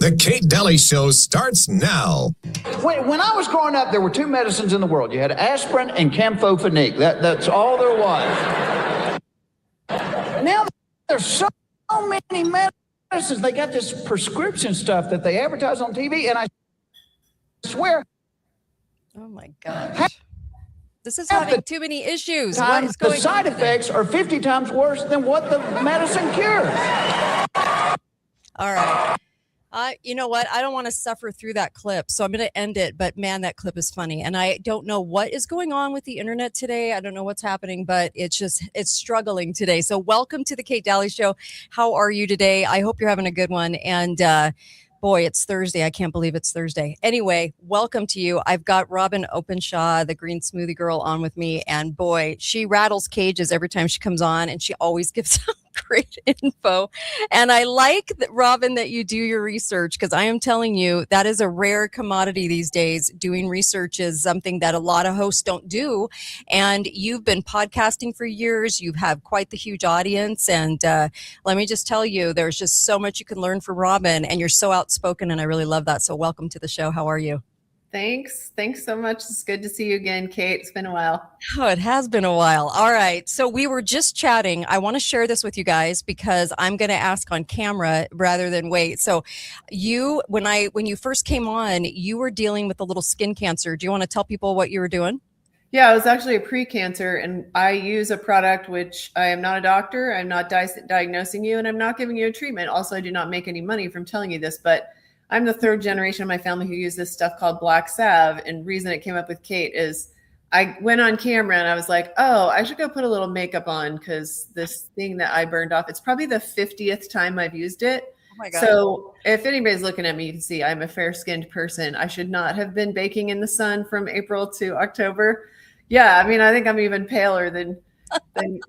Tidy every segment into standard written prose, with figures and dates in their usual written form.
The Kate Daly Show starts now. When I was growing up, there were two medicines in the world. You had aspirin and camphofenique. That's all there was. Now there's so many medicines. They got this prescription stuff that they advertise on TV, and I swear. Oh my gosh. This is having too many issues. What is The going side on effects are 50 times worse than what the medicine cures. All right. You know what? I don't want to suffer through that clip, so I'm going to end it. But man, that clip is funny. And I don't know what is going on with the internet today. I don't know what's happening, but it's struggling today. So welcome to the Kate Daly Show. How are you today? I hope you're having a good one. And boy, it's Thursday. I can't believe it's Thursday. Anyway, welcome to you. I've got Robyn Openshaw, the green smoothie girl, on with me. And boy, she rattles cages every time she comes on, and she always gives out great info. And I like that, Robyn, that you do your research, because I am telling you, that is a rare commodity these days. Doing research is something that a lot of hosts don't do. And you've been podcasting for years. You have quite the huge audience. And let me just tell you, there's just so much you can learn from Robyn, and you're so outspoken, and I really love that. So welcome to the show. How are you? Thanks so much. It's good to see you again, Kate. It's been a while. Oh, it has been a while. All right. So we were just chatting. I want to share this with you guys because I'm going to ask on camera rather than wait. So when you first came on, you were dealing with a little skin cancer. Do you want to tell people what you were doing? Yeah, I was actually a pre-cancer, and I use a product which I am not a doctor. I'm not diagnosing you, and I'm not giving you a treatment. Also, I do not make any money from telling you this, but I'm the third generation of my family who use this stuff called black salve. And reason it came up with Kate is I went on camera and I was like, oh, I should go put a little makeup on because this thing that I burned off, it's probably the 50th time I've used it. Oh my God. So if anybody's looking at me, you can see I'm a fair-skinned person. I should not have been baking in the sun from April to October. Yeah, I mean, I think I'm even paler than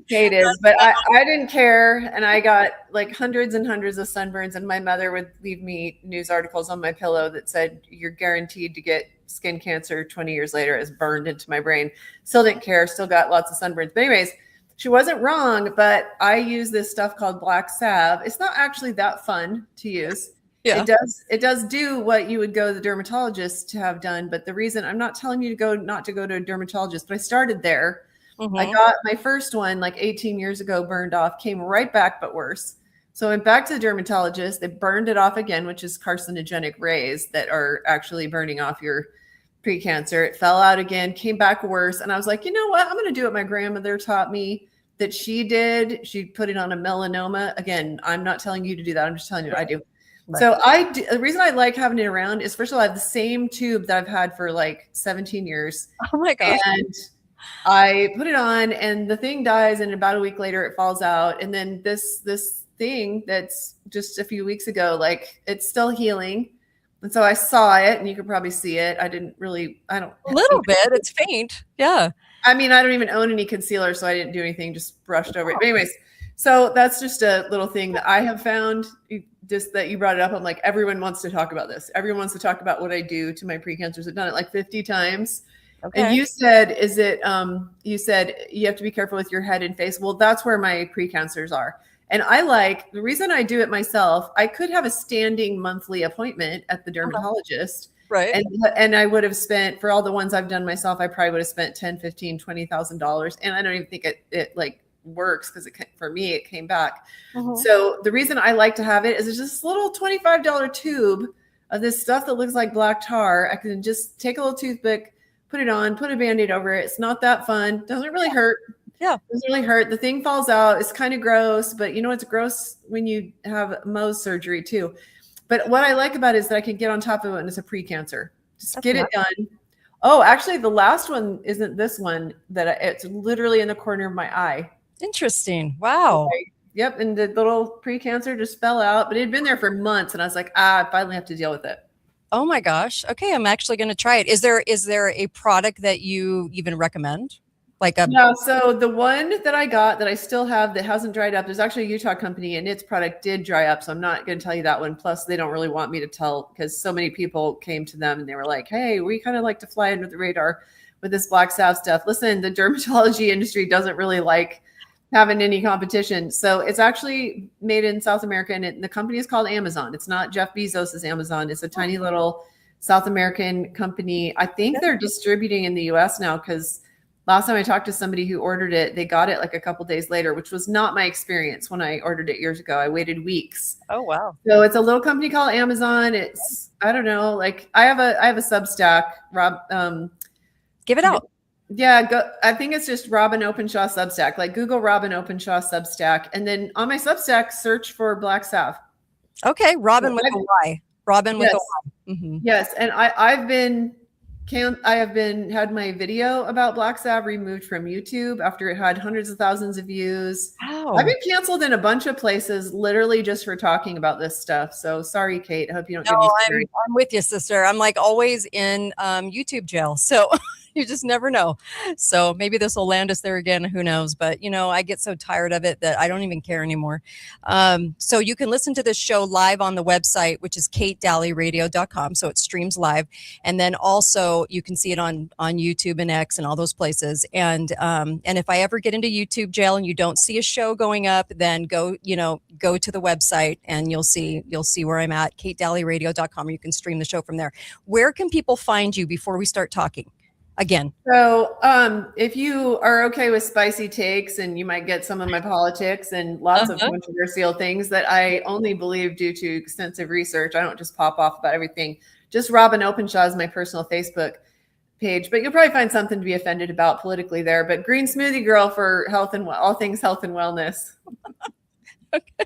Kate is, but I didn't care. And I got like hundreds and hundreds of sunburns, and my mother would leave me news articles on my pillow that said, you're guaranteed to get skin cancer 20 years later. It's burned into my brain. Still didn't care. Still got lots of sunburns. But anyways, she wasn't wrong, but I use this stuff called black salve. It's not actually that fun to use. Yeah. It does do what you would go to the dermatologist to have done. But the reason I'm not telling you not to go to a dermatologist, but I started there. Mm-hmm. I got my first one like 18 years ago, burned off, came right back, but worse. So I went back to the dermatologist. They burned it off again, which is carcinogenic rays that are actually burning off your precancer. It fell out again, came back worse. And I was like, you know what? I'm going to do what my grandmother taught me that she did. She put it on a melanoma. Again, I'm not telling you to do that. I'm just telling you what I do. Right. So the reason I like having it around is, first of all, I have the same tube that I've had for like 17 years. Oh my gosh. And I put it on and the thing dies, and about a week later it falls out. And then this thing that's just a few weeks ago, like it's still healing. And so I saw it, and you could probably see it. I don't. A little bit. It's faint. Yeah. I mean, I don't even own any concealer, so I didn't do anything, just brushed over it. But anyways, so that's just a little thing that I have found. Just that you brought it up. I'm like, everyone wants to talk about this. Everyone wants to talk about what I do to my precancers. I've done it like 50 times. Okay. And you said, you said you have to be careful with your head and face. Well, that's where my precancers are. And the reason I do it myself, I could have a standing monthly appointment at the dermatologist. Right. And I would have spent, for all the ones I've done myself, I probably would have spent $10,000, $15,000, $20,000. And I don't even think it like works, because for me, it came back. Mm-hmm. So the reason I like to have it is it's just this little $25 tube of this stuff that looks like black tar. I can just take a little toothpick, put it on, put a Band-Aid over it. It's not that fun. Doesn't really hurt. Yeah. Doesn't really hurt. The thing falls out. It's kind of gross, but you know, it's gross when you have Mohs surgery too. But what I like about it is that I can get on top of it when it's a precancer. Just get it done. Oh, actually the last one isn't this one, it's literally in the corner of my eye. Interesting. Wow. Okay. Yep. And the little precancer just fell out, but it had been there for months. And I was like, I finally have to deal with it. Oh my gosh. Okay. I'm actually going to try it. Is there a product that you even recommend? No. So the one that I got that I still have that hasn't dried up, there's actually a Utah company, and its product did dry up. So I'm not going to tell you that one. Plus they don't really want me to tell, because so many people came to them and they were like, hey, we kind of like to fly under the radar with this black salve stuff. Listen, the dermatology industry doesn't really like having any competition. So it's actually made in South America, and the company is called Amazon. It's not Jeff Bezos's Amazon. It's a tiny little South American company. I think they're distributing in the US now, because last time I talked to somebody who ordered it, they got it like a couple days later, which was not my experience when I ordered it years ago. I waited weeks. Oh, wow. So it's a little company called Amazon. It's, I don't know, like I have a Substack, Rob. Give it out. Yeah, I think it's just Robyn Openshaw Substack. Like Google Robyn Openshaw Substack, and then on my Substack, search for Black Sabbath. Okay, Robyn with a Y. Robyn with a Y. Mm-hmm. Yes, and I have been had my video about Black Sabbath removed from YouTube after it had hundreds of thousands of views. Wow. I've been canceled in a bunch of places, literally just for talking about this stuff. So sorry, Kate. I hope you don't give me scary. I'm with you, sister. I'm like always in YouTube jail. So you just never know. So maybe this will land us there again. Who knows? But, I get so tired of it that I don't even care anymore. So you can listen to this show live on the website, which is katedalleyradio.com. So it streams live. And then also you can see it on YouTube and X and all those places. And if I ever get into YouTube jail and you don't see a show going up, then go to the website and you'll see where I'm at, katedalleyradio.com, or you can stream the show from there. Where can people find you before we start talking? Again. So if you are okay with spicy takes, and you might get some of my politics and lots of controversial things that I only believe due to extensive research, I don't just pop off about everything. Just Robyn Openshaw is my personal Facebook page, but you'll probably find something to be offended about politically there. But Green Smoothie Girl for health and all things health and wellness. Okay.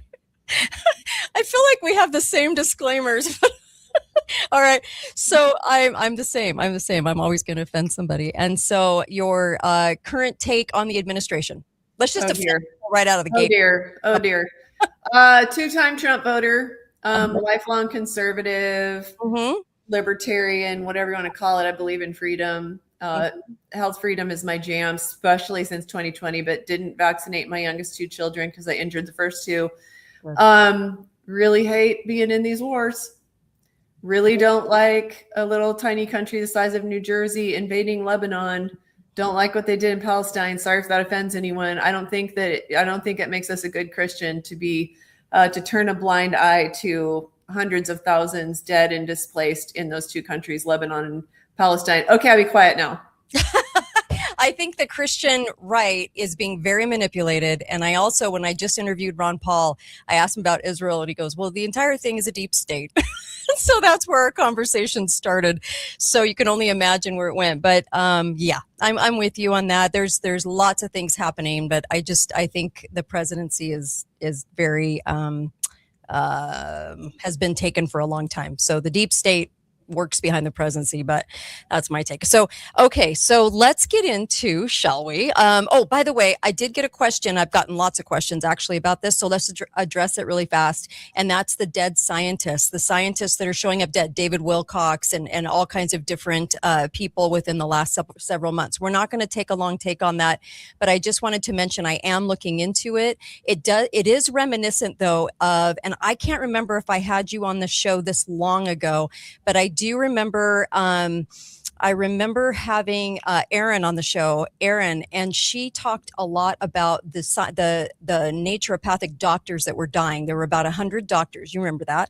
I feel like we have the same disclaimers. All right. So I'm the same. I'm always going to offend somebody. And so your current take on the administration. Let's just offend people right out of the gate. Oh dear. Two-time Trump voter, lifelong conservative, libertarian, whatever you want to call it. I believe in freedom. Health freedom is my jam, especially since 2020, but didn't vaccinate my youngest two children because I injured the first two. Really hate being in these wars. Really don't like a little tiny country the size of New Jersey invading Lebanon. Don't like what they did in Palestine. Sorry if that offends anyone. I don't think it makes us a good Christian to be to turn a blind eye to hundreds of thousands dead and displaced in those two countries, Lebanon and Palestine. Okay, I'll be quiet now. I think the Christian right is being very manipulated. And I also, when I just interviewed Ron Paul, I asked him about Israel, and he goes, well, the entire thing is a deep state. So that's where our conversation started. So you can only imagine where it went. But yeah, I'm with you on that. There's lots of things happening, but I think the presidency is very has been taken for a long time. So the deep state works behind the presidency, but that's my take. So, okay, so let's get into, shall we? Oh, by the way, I did get a question. I've gotten lots of questions actually about this. So let's address it really fast. And that's the dead scientists, the scientists that are showing up dead, David Wilcox and all kinds of different people within the last several months. We're not going to take a long take on that, but I just wanted to mention I am looking into it. It is reminiscent though of, and I can't remember if I had you on the show this long ago, but I do remember I remember having Erin on the show, and she talked a lot about the naturopathic doctors that were dying. There were about 100 doctors, you remember that?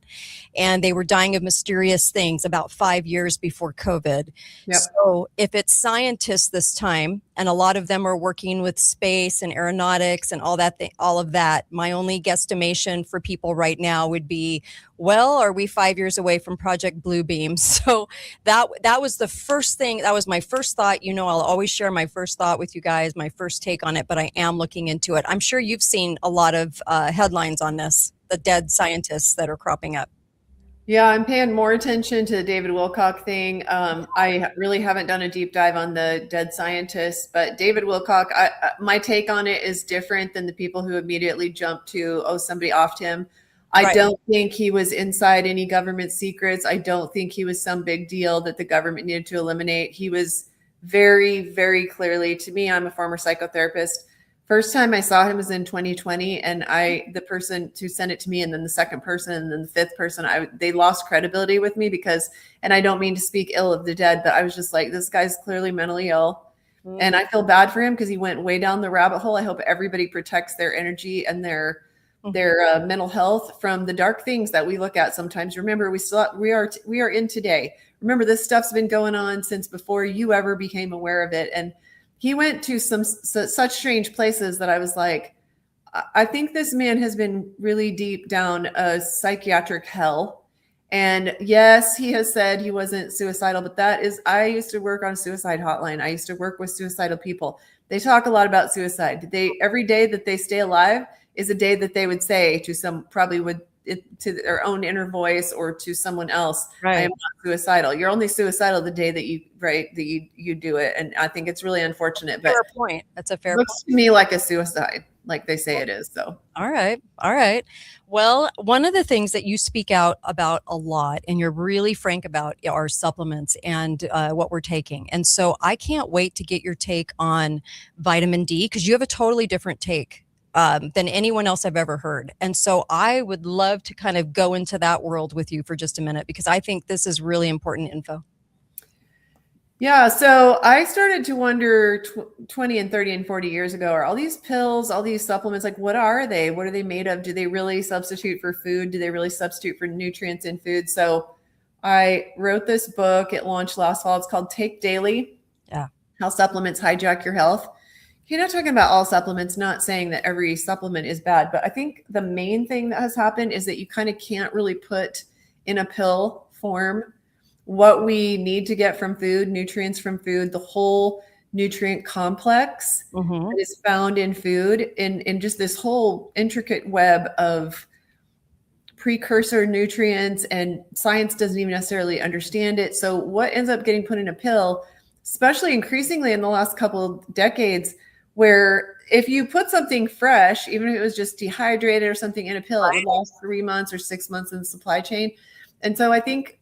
And they were dying of mysterious things about 5 years before COVID. Yep. So if it's scientists this time, and a lot of them are working with space and aeronautics and all of that, my only guesstimation for people right now would be, well, are we 5 years away from Project Bluebeam? So that was the first thing. That was my first thought. I'll always share my first thought with you guys, my first take on it, but I am looking into it. I'm sure you've seen a lot of headlines on this, the dead scientists that are cropping up. Yeah, I'm paying more attention to the David Wilcock thing. I really haven't done a deep dive on the dead scientists, but David Wilcock, my take on it is different than the people who immediately jump to, somebody offed him. I don't think he was inside any government secrets. I don't think he was some big deal that the government needed to eliminate. He was very, very clearly, to me, I'm a former psychotherapist. First time I saw him was in 2020, and the person who sent it to me, and then the second person, and then the fifth person, they lost credibility with me because, and I don't mean to speak ill of the dead, but I was just like, this guy's clearly mentally ill. And I feel bad for him because he went way down the rabbit hole. I hope everybody protects their energy and their mental health from the dark things that we look at sometimes. Remember, we are in today. Remember, this stuff's been going on since before you ever became aware of it. And he went to such strange places that I was like, I think this man has been really deep down a psychiatric hell. And yes, he has said he wasn't suicidal, but I used to work on a suicide hotline. I used to work with suicidal people. They talk a lot about suicide. Every day that they stay alive is a day that they would say to to their own inner voice or to someone else, right, I am not suicidal. You're only suicidal the day that you do it. And I think it's really unfortunate. Fair point. That's a fair point. Looks to me like a suicide, like they say it is. So all right. Well, one of the things that you speak out about a lot and you're really frank about are supplements and what we're taking. And so I can't wait to get your take on vitamin D, because you have a totally different take than anyone else I've ever heard. And so I would love to kind of go into that world with you for just a minute, because I think this is really important info. Yeah. So I started to wonder 20 and 30 and 40 years ago, are all these pills, all these supplements, like what are they? What are they made of? Do they really substitute for food? Do they really substitute for nutrients in food? So I wrote this book. It launched last fall. It's called Take Daily. Yeah. How Supplements Hijack Your Health. You're not talking about all supplements, not saying that every supplement is bad, but I think the main thing that has happened is that you kind of can't really put in a pill form what we need to get from food, nutrients from food, the whole nutrient complex that is found in food, in just this whole intricate web of precursor nutrients, and science doesn't even necessarily understand it. So what ends up getting put in a pill, especially increasingly in the last couple of decades, where if you put something fresh, even if it was just dehydrated or something in a pill, it would last 3 months or 6 months in the supply chain. And so I think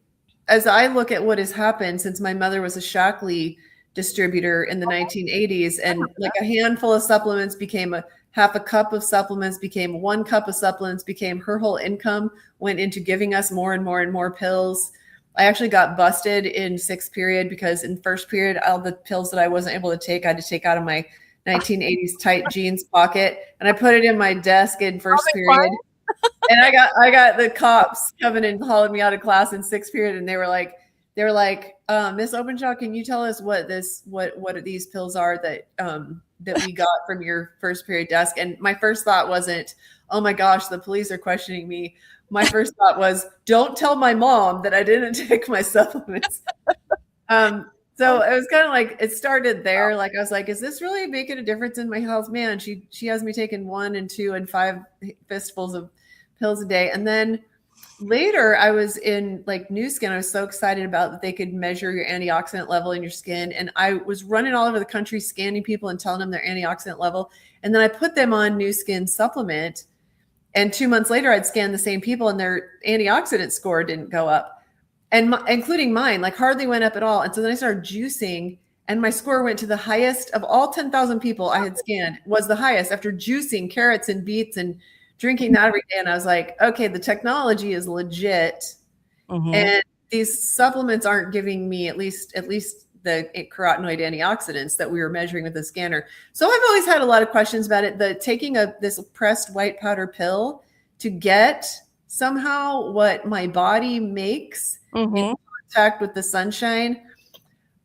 as I look at what has happened since my mother was a Shockley distributor in the 1980s, and like a handful of supplements became half a cup of supplements, became 1 cup of supplements, became her whole income went into giving us more and more and more pills. I actually got busted in 6th period because in 1st period, all the pills that I wasn't able to take, I had to take out of my 1980s tight jeans pocket, and I put it in my desk in 1st period. And I got the cops coming and hauling me out of class in 6th period, and they were like, Miss Openshaw, can you tell us what these pills are that we got from your 1st period desk? And my first thought wasn't, oh my gosh, the police are questioning me. My first thought was, don't tell my mom that I didn't take my supplements. So it was kind of like, it started there. Like, I was like, is this really making a difference in my health? Man, she has me taking 1 and 2 and 5 fistfuls of pills a day. And then later I was in like New Skin. I was so excited about that they could measure your antioxidant level in your skin. And I was running all over the country, scanning people and telling them their antioxidant level. And then I put them on New Skin supplement. And 2 months later, I'd scan the same people and their antioxidant score didn't go up. And including mine, like hardly went up at all. And so then I started juicing, and my score went to the highest of all 10,000 people I had scanned, was the highest after juicing carrots and beets and drinking that every day. And I was like, okay, the technology is legit. And these supplements aren't giving me at least the carotenoid antioxidants that we were measuring with the scanner. So I've always had a lot of questions about it. Taking this pressed white powder pill to get somehow what my body makes in contact with the sunshine.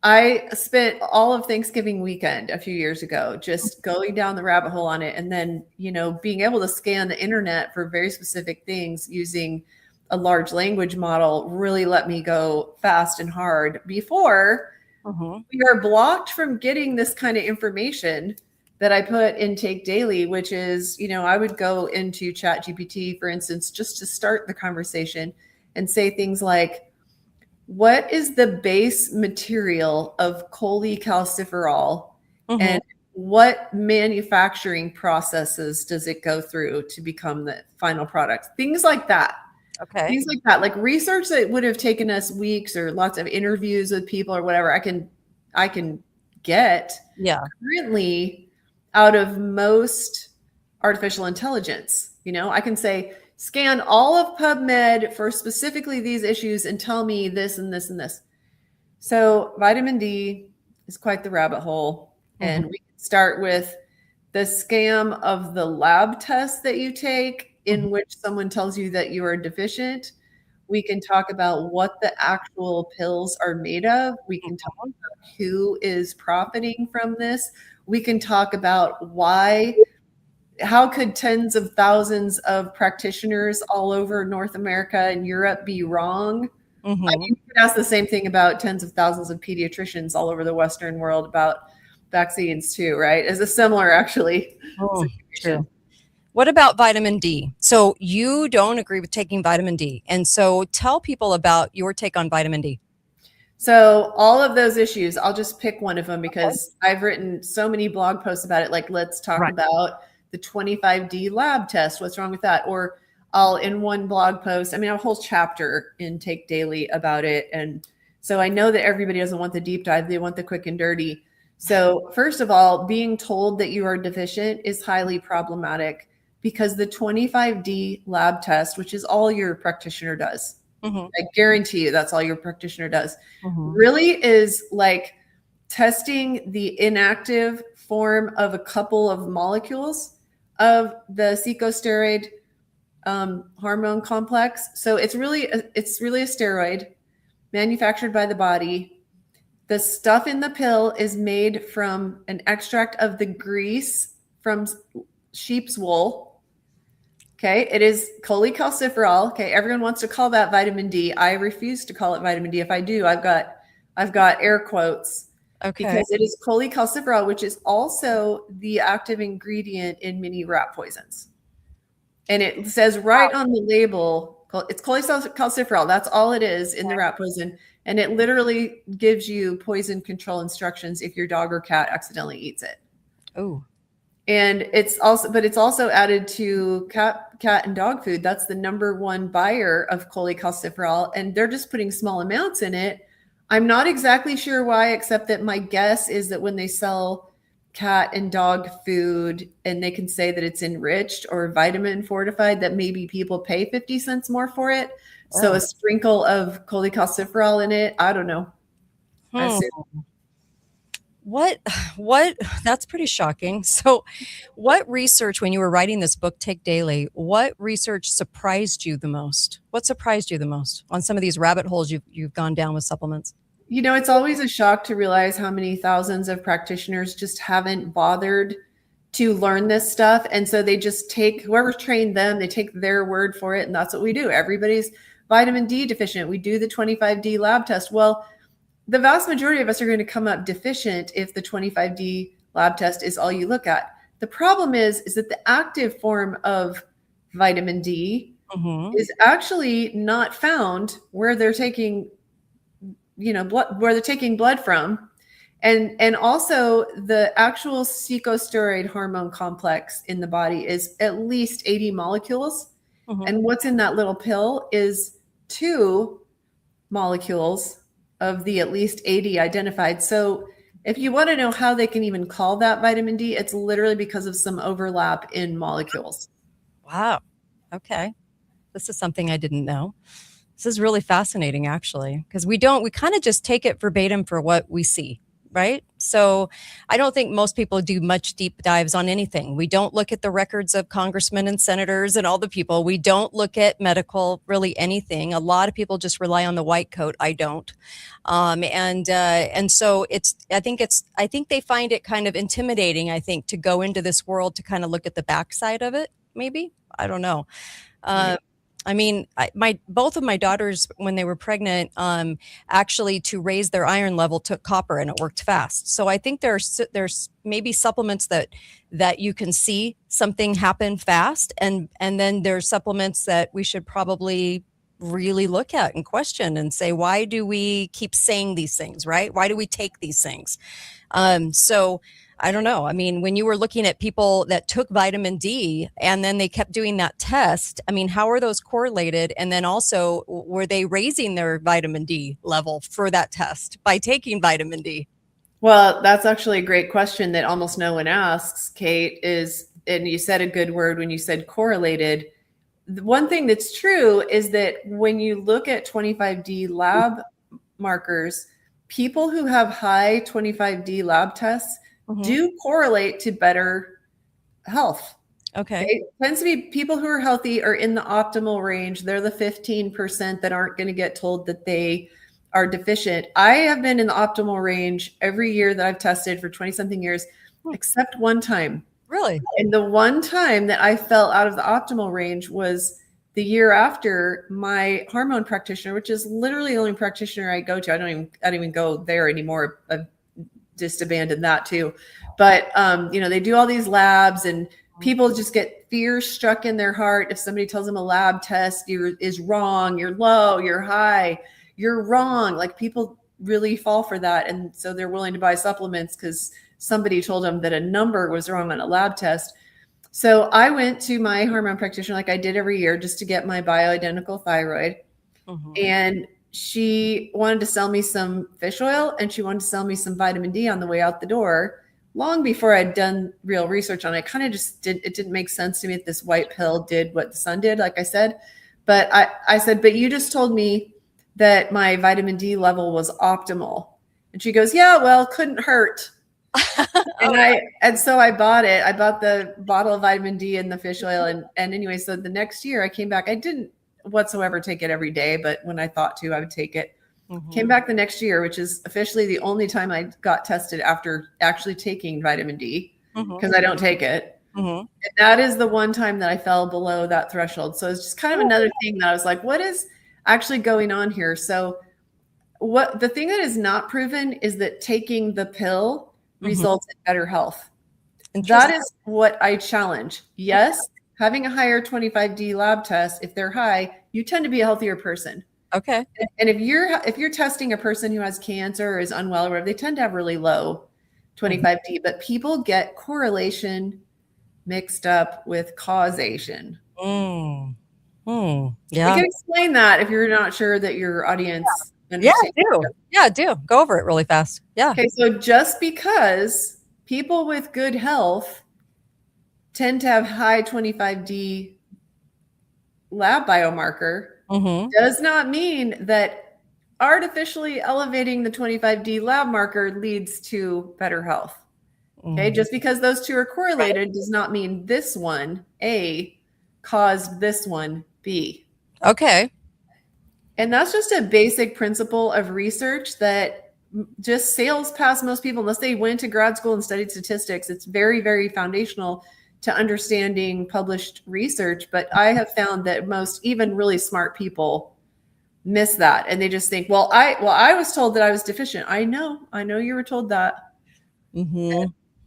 I spent all of Thanksgiving weekend a few years ago just going down the rabbit hole on it. And then, being able to scan the internet for very specific things using a large language model really let me go fast and hard. Before, we are blocked from getting this kind of information that I put in Take Daily, which is, I would go into ChatGPT, for instance, just to start the conversation and say things like, what is the base material of cholecalciferol and what manufacturing processes does it go through to become the final product? Things like that. Okay. Things like that, like research that would have taken us weeks or lots of interviews with people or whatever, I can get currently out of most artificial intelligence. I can say, scan all of PubMed for specifically these issues and tell me this and this and this. So vitamin D is quite the rabbit hole. And we can start with the scam of the lab test that you take, in which someone tells you that you are deficient. We can talk about what the actual pills are made of. We can talk about who is profiting from this. We can talk about how could tens of thousands of practitioners all over North America and Europe be wrong? I mean, you could ask the same thing about tens of thousands of pediatricians all over the Western world about vaccines too, right? As a similar, actually. True. What about vitamin D? So you don't agree with taking vitamin D. And so tell people about your take on vitamin D. So all of those issues, I'll just pick one of them because I've written so many blog posts about it. Like, let's talk about the 25D lab test. What's wrong with that? Or I'll, in one blog post, I mean, a whole chapter in Take Daily about it. And so I know that everybody doesn't want the deep dive. They want the quick and dirty. So first of all, being told that you are deficient is highly problematic, because the 25D lab test, which is all your practitioner does, I guarantee you that's all your practitioner does, really is like testing the inactive form of a couple of molecules of the corticosteroid hormone complex. So it's really a steroid manufactured by the body. The stuff in the pill is made from an extract of the grease from sheep's wool. Okay, it is cholecalciferol. Okay, everyone wants to call that vitamin D. I refuse to call it vitamin D. If I do, I've got air quotes. Okay. Because it is cholecalciferol, which is also the active ingredient in many rat poisons. And it says right on the label, it's cholecalciferol. That's all it is in the rat poison. And it literally gives you poison control instructions if your dog or cat accidentally eats it. Oh. And it's also added to cat and dog food. That's the number one buyer of cholecalciferol, and they're just putting small amounts in it. I'm not exactly sure why, except that my guess is that when they sell cat and dog food and they can say that it's enriched or vitamin fortified, that maybe people pay 50 cents more for it. Oh. So a sprinkle of cholecalciferol in it, I don't know. What that's pretty shocking. So what research, when you were writing this book, Take Daily, what research surprised you the most? What surprised you the most on some of these rabbit holes you've gone down with supplements? You know, it's always a shock to realize how many thousands of practitioners just haven't bothered to learn this stuff. And so they just take whoever trained them, they take their word for it. And that's what we do. Everybody's vitamin D deficient. We do the 25D lab test. Well, the vast majority of us are going to come up deficient if the 25D lab test is all you look at. The problem is that the active form of vitamin D is actually not found where they're taking, where they're taking blood from. And also the actual corticosteroid hormone complex in the body is at least 80 molecules. And what's in that little pill is 2 molecules of the at least 80 identified. So if you want to know how they can even call that vitamin D, it's literally because of some overlap in molecules. Wow. Okay. This is something I didn't know. This is really fascinating, actually, because we kind of just take it verbatim for what we see, right? So I don't think most people do much deep dives on anything. We don't look at the records of congressmen and senators and all the people. We don't look at medical, really anything. A lot of people just rely on the white coat. I don't. And so I think they find it kind of intimidating, I think, to go into this world to kind of look at the backside of it. Maybe, I don't know. I mean, both of my daughters, when they were pregnant, actually to raise their iron level took copper, and it worked fast. So I think there's maybe supplements that you can see something happen fast, and then there's supplements that we should probably really look at and question and say, why do we keep saying these things, right? Why do we take these things? So I don't know. I mean, when you were looking at people that took vitamin D and then they kept doing that test, I mean, how are those correlated? And then also, were they raising their vitamin D level for that test by taking vitamin D? Well, that's actually a great question that almost no one asks, Kate, and you said a good word when you said correlated. The one thing that's true is that when you look at 25D lab markers, people who have high 25D lab tests do correlate to better health. Okay. It tends to be people who are healthy are in the optimal range. They're the 15% that aren't going to get told that they are deficient. I have been in the optimal range every year that I've tested for 20 something years, except one time. Really? And the one time that I fell out of the optimal range was the year after my hormone practitioner, which is literally the only practitioner I go to. I don't even go there anymore. I've just abandoned that too. But they do all these labs, and people just get fear struck in their heart if somebody tells them a lab test is wrong, you're low, you're high, you're wrong. Like, people really fall for that, and so they're willing to buy supplements because somebody told them that a number was wrong on a lab test. So I went to my hormone practitioner like I did every year just to get my bioidentical thyroid. And she wanted to sell me some fish oil, and she wanted to sell me some vitamin D on the way out the door. Long before I'd done real research on it, kind of just didn't make sense to me that this white pill did what the sun did, like I said. But I said, but you just told me that my vitamin D level was optimal. And she goes, yeah, well, couldn't hurt. And so I bought it. I bought the bottle of vitamin D and the fish oil. And anyway, so the next year I came back. I didn't whatsoever take it every day, but when I thought to, I would take it. Came back the next year, which is officially the only time I got tested after actually taking vitamin D, because I don't take it. And that is the one time that I fell below that threshold. So it's just kind of another thing that I was like, what is actually going on here? So what the thing that is not proven is that taking the pill results in better health. That is what I challenge. Yes, having a higher 25D lab test, if they're high, you tend to be a healthier person. Okay. And if you're testing a person who has cancer or is unwell or whatever, they tend to have really low 25D, but people get correlation mixed up with causation. Yeah. You can explain that if you're not sure that your audience understands. Yeah, do. Go over it really fast. Yeah. Okay, so just because people with good health tend to have high 25D lab biomarker does not mean that artificially elevating the 25D lab marker leads to better health. Okay, just because those two are correlated does not mean this one, A, caused this one, B. Okay. And that's just a basic principle of research that just sails past most people unless they went to grad school and studied statistics. It's very, very foundational to understanding published research. But I have found that most even really smart people miss that. And they just think, well, I was told that I was deficient. I know you were told that.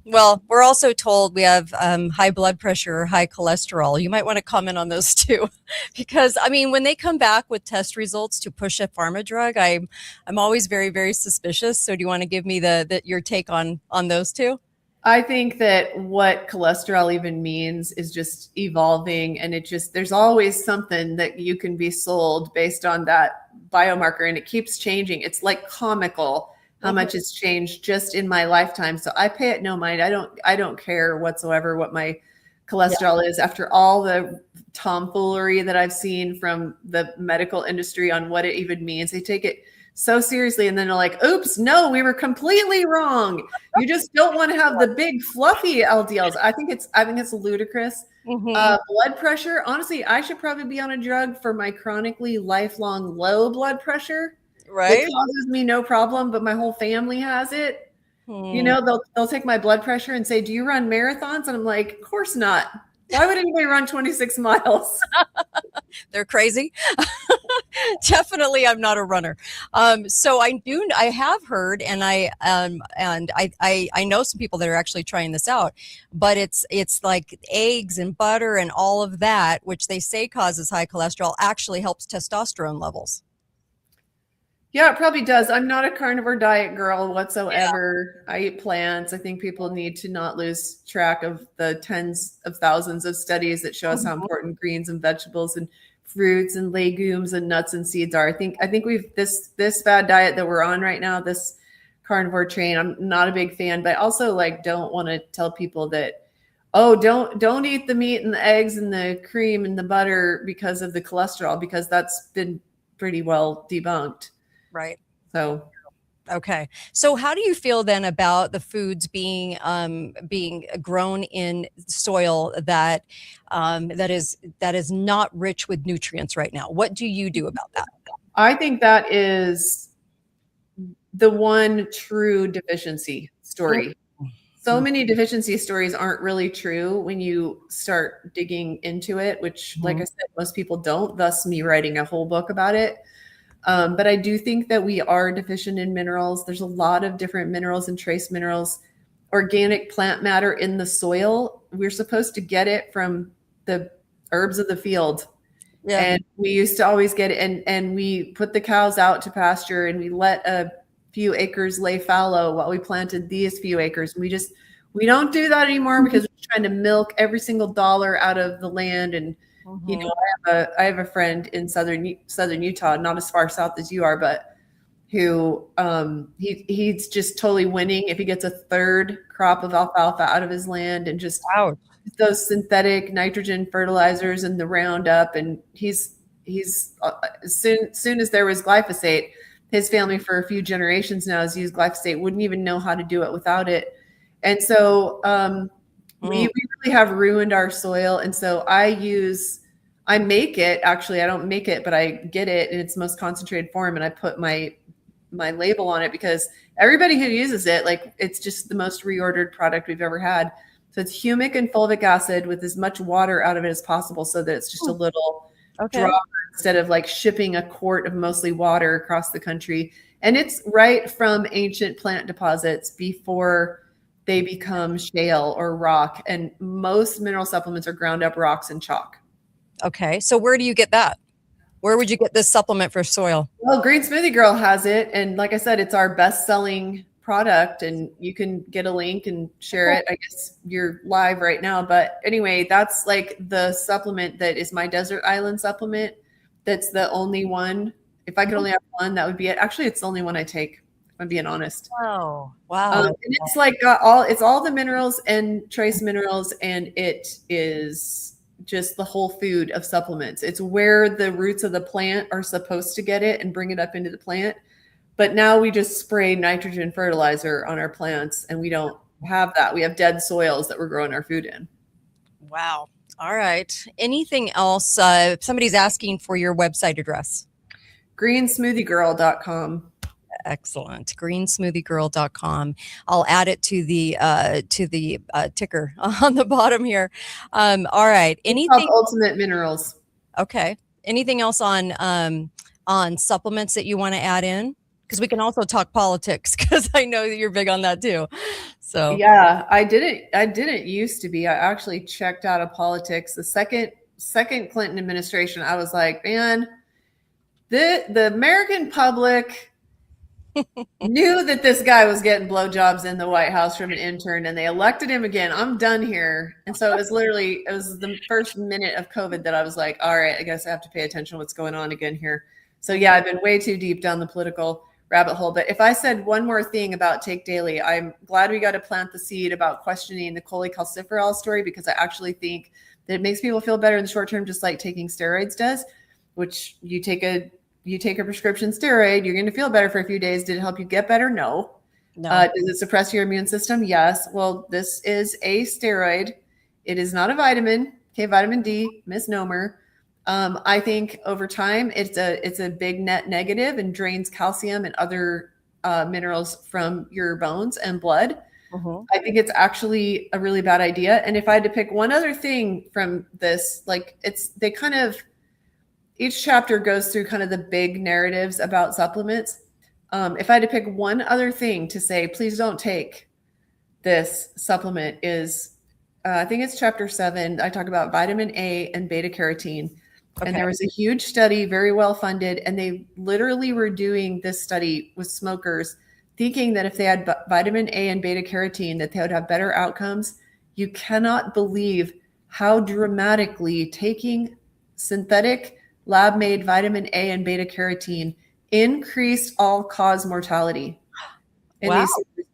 Well, we're also told we have high blood pressure or high cholesterol. You might want to comment on those too, because I mean, when they come back with test results to push a pharma drug, I'm always very, very suspicious. So, do you want to give me your take on those two? I think that what cholesterol even means is just evolving, and there's always something that you can be sold based on that biomarker, and it keeps changing. It's like comical how much it's changed just in my lifetime. So I pay it no mind. I don't care whatsoever what my cholesterol is after all the tomfoolery that I've seen from the medical industry on what it even means. They take it so seriously, and then they're like, oops, no, we were completely wrong. You just don't want to have the big fluffy LDLs. I think it's ludicrous. Blood pressure, honestly, I should probably be on a drug for my chronically lifelong low blood pressure. Right. It causes me no problem, but my whole family has it. You know, they'll take my blood pressure and say, do you run marathons? And I'm like, of course not. Why would anybody run 26 miles? They're crazy. Definitely, I'm not a runner. So I have heard, and I know some people that are actually trying this out, but it's like eggs and butter and all of that, which they say causes high cholesterol, actually helps testosterone levels. Yeah, it probably does. I'm not a carnivore diet girl whatsoever. I eat plants. I think people need to not lose track of the tens of thousands of studies that show us how important greens and vegetables and fruits and legumes and nuts and seeds are. I think we've this bad diet that we're on right now, this carnivore train, I'm not a big fan, but I also don't want to tell people that, oh, don't eat the meat and the eggs and the cream and the butter because of the cholesterol, because that's been pretty well debunked. Right. So Okay. So how do you feel then about the foods being grown in soil that that is not rich with nutrients right now? What do you do about that? I think that is the one true deficiency story. So many deficiency stories aren't really true when you start digging into it, which, like I said, most people don't, thus me writing a whole book about it. But I do think that we are deficient in minerals. There's a lot of different minerals and trace minerals, organic plant matter in the soil. We're supposed to get it from the herbs of the field. Yeah. And we used to always get it, and we put the cows out to pasture, and we let a few acres lay fallow while we planted these few acres. We don't do that anymore because we're trying to milk every single dollar out of the land. And you know, I have a friend in southern Utah, not as far south as you are, but who he's just totally winning if he gets a third crop of alfalfa out of his land, and just those synthetic nitrogen fertilizers and the Roundup. And he's soon as there was glyphosate, his family for a few generations now has used glyphosate, wouldn't even know how to do it without it. And so we really have ruined our soil. And so I make it, actually, I don't make it, but I get it in its most concentrated form, and I put my label on it because everybody who uses it, like, it's just the most reordered product we've ever had. So it's humic and fulvic acid with as much water out of it as possible, so that it's just a little drop instead of like shipping a quart of mostly water across the country. And it's right from ancient plant deposits before they become shale or rock. And most mineral supplements are ground up rocks and chalk. Okay. So where do you get that? Where would you get this supplement for soil? Well, Green Smoothie Girl has it. And like I said, it's our best selling product, and you can get a link and share it. I guess you're live right now. But anyway, that's like the supplement that is my desert island supplement. That's the only one. If I could only have one, that would be it. Actually, it's the only one I take, if I'm being honest. Oh, wow. And it's like it's all the minerals and trace minerals, and it is just the whole food of supplements. It's where the roots of the plant are supposed to get it and bring it up into the plant. But now we just spray nitrogen fertilizer on our plants, and we don't have that. We have dead soils that we're growing our food in. Wow. All right. Anything else? Somebody's asking for your website address. greensmoothiegirl.com. Excellent. greensmoothiegirl.com. I'll add it to the ticker on the bottom here. All right. Anything Ultimate Minerals. Okay. Anything else on supplements that you want to add in? Because we can also talk politics, because I know that you're big on that too. So yeah, I didn't used to be. I actually checked out of politics. The second Clinton administration, I was like, man, the American public knew that this guy was getting blowjobs in the White House from an intern, and they elected him again. I'm done here. And so it was the first minute of COVID that I was like, all right, I guess I have to pay attention to what's going on again here. So yeah, I've been way too deep down the political rabbit hole. But if I said one more thing about Take Daily, I'm glad we got to plant the seed about questioning the cholecalciferol story, because I actually think that it makes people feel better in the short term, just like taking steroids does, which you take a prescription steroid, you're going to feel better for a few days. Did it help you get better? No. Does it suppress your immune system? Yes. Well, this is a steroid. It is not a vitamin. Okay, vitamin D, misnomer. I think over time it's a big net negative and drains calcium and other minerals from your bones and blood. I think it's actually a really bad idea. And if I had to pick one other thing from this, like each chapter goes through kind of the big narratives about supplements. If I had to pick one other thing to say, please don't take this supplement, is I think it's chapter 7. I talk about vitamin A and beta carotene. Okay. And there was a huge study, very well funded, and they literally were doing this study with smokers, thinking that if they had vitamin A and beta carotene, that they would have better outcomes. You cannot believe how dramatically taking synthetic lab-made vitamin A and beta carotene increased all-cause mortality. Wow.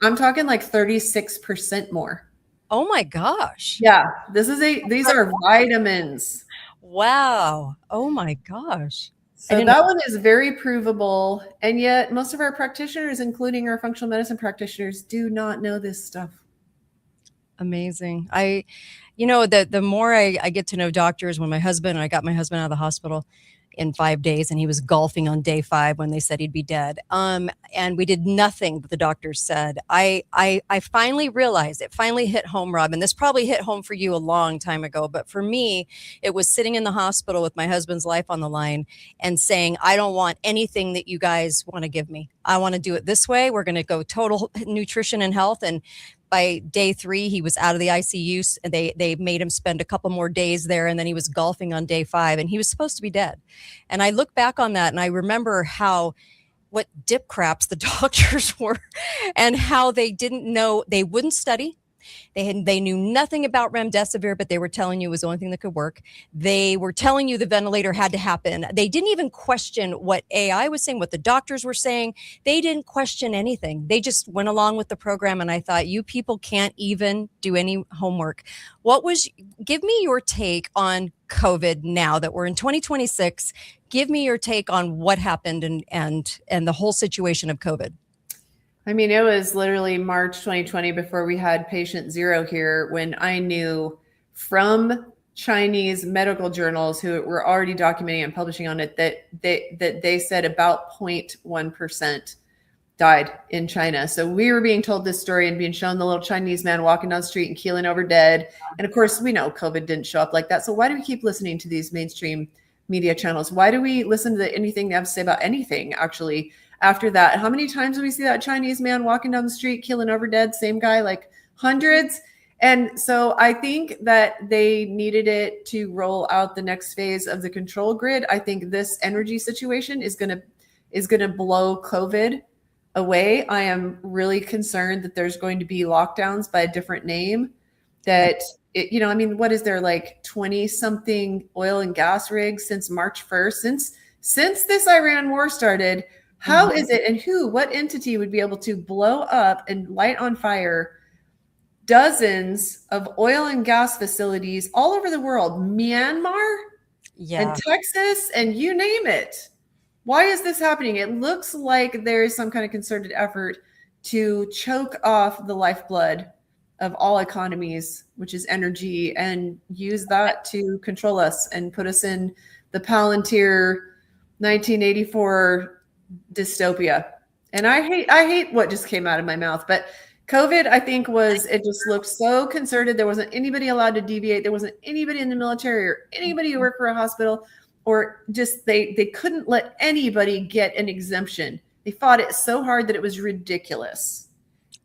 I'm talking like 36% more. Oh my gosh. Yeah, these are vitamins. Wow. Oh my gosh. So that one is very provable. And yet most of our practitioners, including our functional medicine practitioners, do not know this stuff. Amazing. The more I get to know doctors, I got my husband out of the hospital in 5 days, and he was golfing on day 5 when they said he'd be dead. And we did nothing that the doctors said. I finally realized, it finally hit home, Robyn. This probably hit home for you a long time ago, but for me, it was sitting in the hospital with my husband's life on the line and saying, I don't want anything that you guys want to give me. I want to do it this way. We're going to go total nutrition and health. And by day 3, he was out of the ICU, and they made him spend a couple more days there, and then he was golfing on day 5, and he was supposed to be dead. And I look back on that, and I remember what dip craps the doctors were, and how they didn't know, they wouldn't study. They knew nothing about remdesivir, but they were telling you it was the only thing that could work. They were telling you the ventilator had to happen. They didn't even question what AI was saying, what the doctors were saying. They didn't question anything. They just went along with the program. And I thought, you people can't even do any homework. Give me your take on COVID now that we're in 2026. Give me your take on what happened and the whole situation of COVID. I mean, it was literally March 2020 before we had patient 0 here, when I knew from Chinese medical journals who were already documenting and publishing on it that they said about 0.1% died in China. So we were being told this story and being shown the little Chinese man walking down the street and keeling over dead. And of course, we know COVID didn't show up like that. So why do we keep listening to these mainstream media channels? Why do we listen to anything they have to say about anything, actually? After that, how many times do we see that Chinese man walking down the street, keeling over dead? Same guy, like hundreds. And so I think that they needed it to roll out the next phase of the control grid. I think this energy situation is going to blow COVID away. I am really concerned that there's going to be lockdowns by a different name. What is there, like 20 something oil and gas rigs since March 1st, since this Iran war started? How is it, and what entity would be able to blow up and light on fire dozens of oil and gas facilities all over the world, Myanmar and Texas, and you name it? Why is this happening? It looks like there is some kind of concerted effort to choke off the lifeblood of all economies, which is energy, and use that to control us and put us in the Palantir 1984 dystopia. And I hate what just came out of my mouth, but COVID, I think, it just looked so concerted. There wasn't anybody allowed to deviate. There wasn't anybody in the military or anybody who worked for a hospital, or just they couldn't let anybody get an exemption. They fought it so hard that it was ridiculous.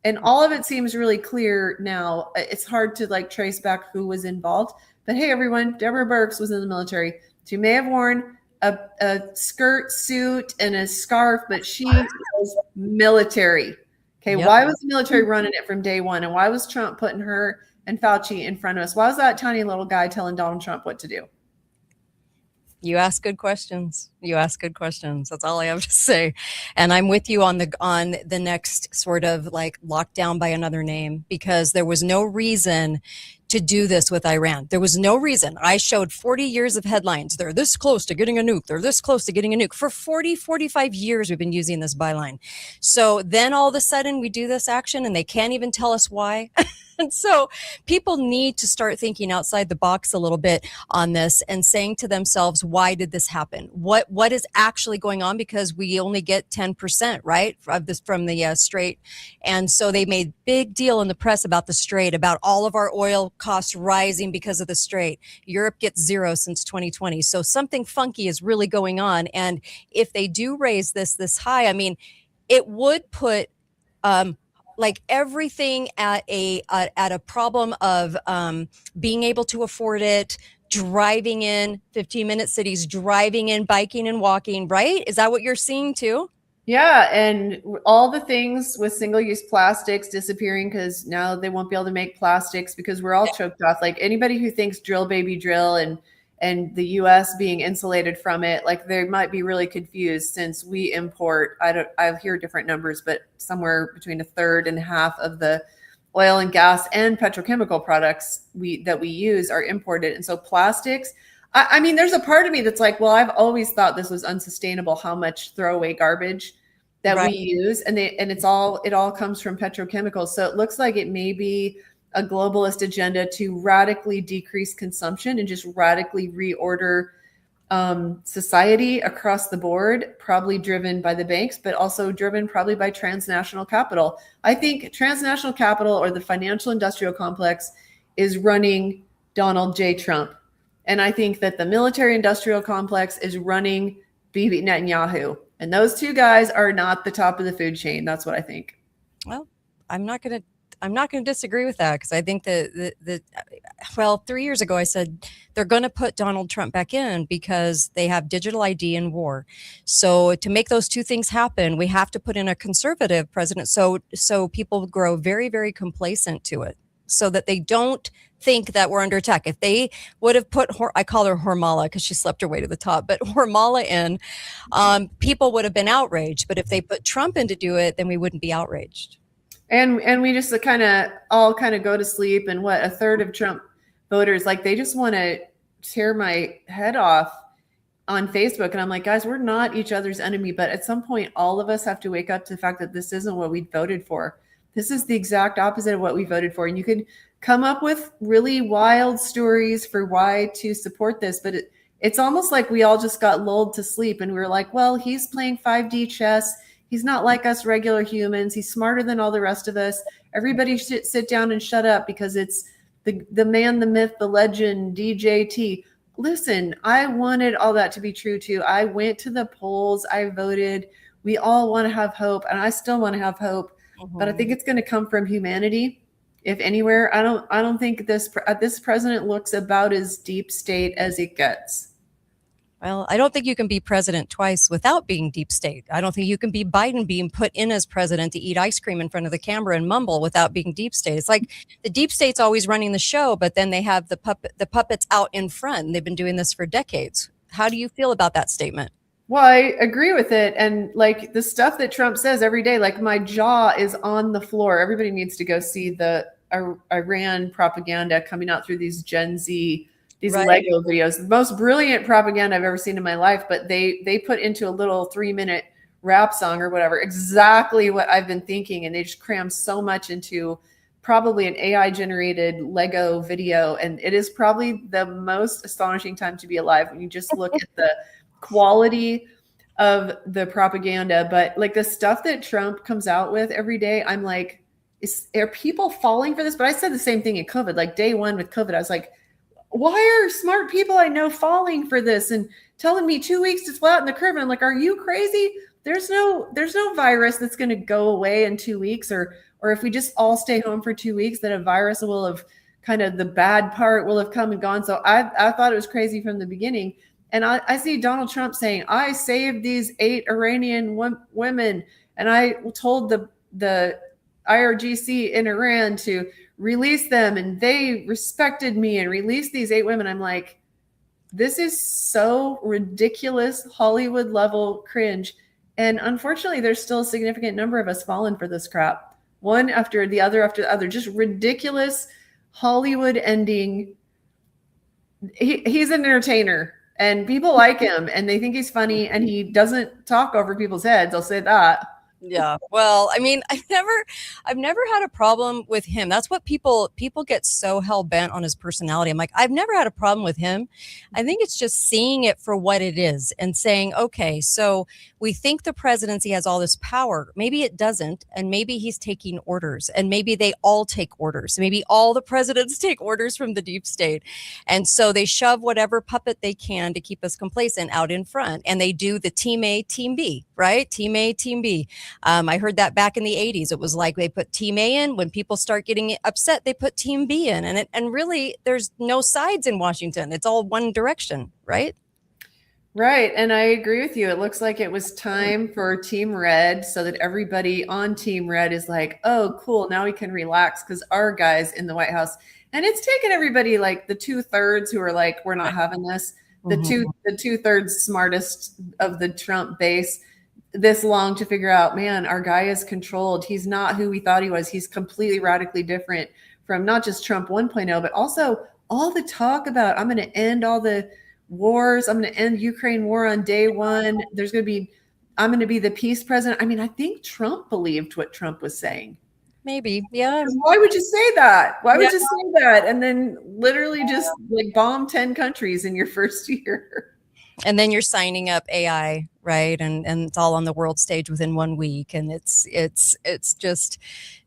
And all of it seems really clear now. It's hard to trace back who was involved. But hey, everyone, Deborah Birx was in the military. She may have worn a skirt, suit, and a scarf, but she was military. Okay, yep. Why was the military running it from day one? And why was Trump putting her and Fauci in front of us? Why was that tiny little guy telling Donald Trump what to do? You ask good questions. That's all I have to say. And I'm with you on the next sort of lockdown by another name, because there was no reason to do this with Iran. There was no reason. I showed 40 years of headlines. They're this close to getting a nuke. They're this close to getting a nuke. For 45 years, we've been using this byline. So then all of a sudden we do this action and they can't even tell us why. And so people need to start thinking outside the box a little bit on this and saying to themselves, why did this happen? What is actually going on? Because we only get 10%, right, of this from the Strait. And so they made big deal in the press about the Strait, about all of our oil costs rising because of the Strait. Europe gets 0 since 2020. So something funky is really going on. And if they do raise this high, I mean, it would put everything at a problem of being able to afford it, driving in 15-minute cities, driving in, biking and walking, right? Is that what you're seeing too? Yeah, and all the things with single-use plastics disappearing, because now they won't be able to make plastics because we're all choked off. Like anybody who thinks drill baby drill and the US being insulated from it, they might be really confused, since we import, I hear different numbers, but somewhere between a third and half of the oil and gas and petrochemical products that we use are imported. And so plastics, I mean, there's a part of me that's like, well, I've always thought this was unsustainable, how much throwaway garbage that Right. we use. And it all comes from petrochemicals. So it looks like it may be a globalist agenda to radically decrease consumption and just radically reorder society across the board, probably driven by the banks, but also driven probably by transnational capital. I think transnational capital or the financial industrial complex is running Donald J. Trump. And I think that the military industrial complex is running Bibi Netanyahu. And those two guys are not the top of the food chain. That's what I think. Well, I'm not going to disagree with that, because I think that well, 3 years ago I said they're going to put Donald Trump back in because they have digital ID and war. So to make those two things happen, we have to put in a conservative president. So people grow very, very complacent to it, so that they don't think that we're under attack. If they would have put, I call her Hormala because she slept her way to the top, but Hormala in, people would have been outraged. But if they put Trump in to do it, then we wouldn't be outraged. And we just all go to sleep. And what, a third of Trump voters, like, they just want to tear my head off on Facebook. And I'm like, guys, we're not each other's enemy. But at some point, all of us have to wake up to the fact that this isn't what we voted for. This is the exact opposite of what we voted for. And you could come up with really wild stories for why to support this. But it's almost like we all just got lulled to sleep. And we were like, well, he's playing 5D chess. He's not like us regular humans. He's smarter than all the rest of us. Everybody should sit down and shut up because it's the man, the myth, the legend, DJT. Listen, I wanted all that to be true too. I went to the polls. I voted. We all want to have hope, and I still want to have hope. But I think it's going to come from humanity, if anywhere. I don't think this president looks about as deep state as it gets. Well, I don't think you can be president twice without being deep state. I don't think you can be Biden being put in as president to eat ice cream in front of the camera and mumble without being deep state. It's like the deep state's always running the show, but then they have the puppets out in front. They've been doing this for decades. How do you feel about that statement? Well, I agree with it. And like the stuff that Trump says every day, like my jaw is on the floor. Everybody needs to go see the Iran propaganda coming out through these Gen Z, these Lego videos. The most brilliant propaganda I've ever seen in my life. But they put into a little 3-minute rap song or whatever exactly what I've been thinking. And they just cram so much into probably an AI generated Lego video. And it is probably the most astonishing time to be alive when you just look at the quality of the propaganda. But like the stuff that Trump comes out with every day, I'm like, are people falling for this? But I said the same thing in COVID, like day one with COVID. I was like, why are smart people I know falling for this and telling me 2 weeks to flatten the curve? And I'm like, are you crazy? There's no virus that's going to go away in 2 weeks, or if we just all stay home for 2 weeks, that a virus will have kind of, the bad part will have come and gone. So I thought it was crazy from the beginning. And I see Donald Trump saying, I saved these 8 Iranian women. And I told the IRGC in Iran to release them. And they respected me and released these 8 women. I'm like, this is so ridiculous, Hollywood level cringe. And unfortunately, there's still a significant number of us falling for this crap. One after the other, just ridiculous Hollywood ending. He's an entertainer. And people like him and they think he's funny and he doesn't talk over people's heads. I'll say that. Yeah. Well, I mean, I've never had a problem with him. That's what people get so hell bent on his personality. I'm like, I've never had a problem with him. I think it's just seeing it for what it is and saying, okay, so we think the presidency has all this power. Maybe it doesn't. And maybe he's taking orders, and maybe they all take orders. Maybe all the presidents take orders from the deep state. And so they shove whatever puppet they can to keep us complacent out in front. And they do the team A, team B, right? Team A, team B. I heard that back in the 80s. It was like they put team A in. When people start getting upset, they put team B in. And really, there's no sides in Washington. It's all one direction, right? Right. And I agree with you. It looks like it was time for Team Red, so that everybody on Team Red is like, oh, cool. Now we can relax because our guys in the White House. And it's taken everybody, like the 2/3 who are like, we're not having this. The 2/3 smartest of the Trump base this long to figure out, man, our guy is controlled. He's not who we thought he was. He's completely radically different from not just Trump 1.0, but also all the talk about, I'm going to end all the wars. I'm going to end Ukraine war on day one. I'm going to be the peace president. I mean, I think Trump believed what Trump was saying. Maybe. Yeah. Why would you say that? Why would you say that? And then literally just like bomb 10 countries in your first year. And then you're signing up AI, right? And it's all on the world stage within 1 week. And it's just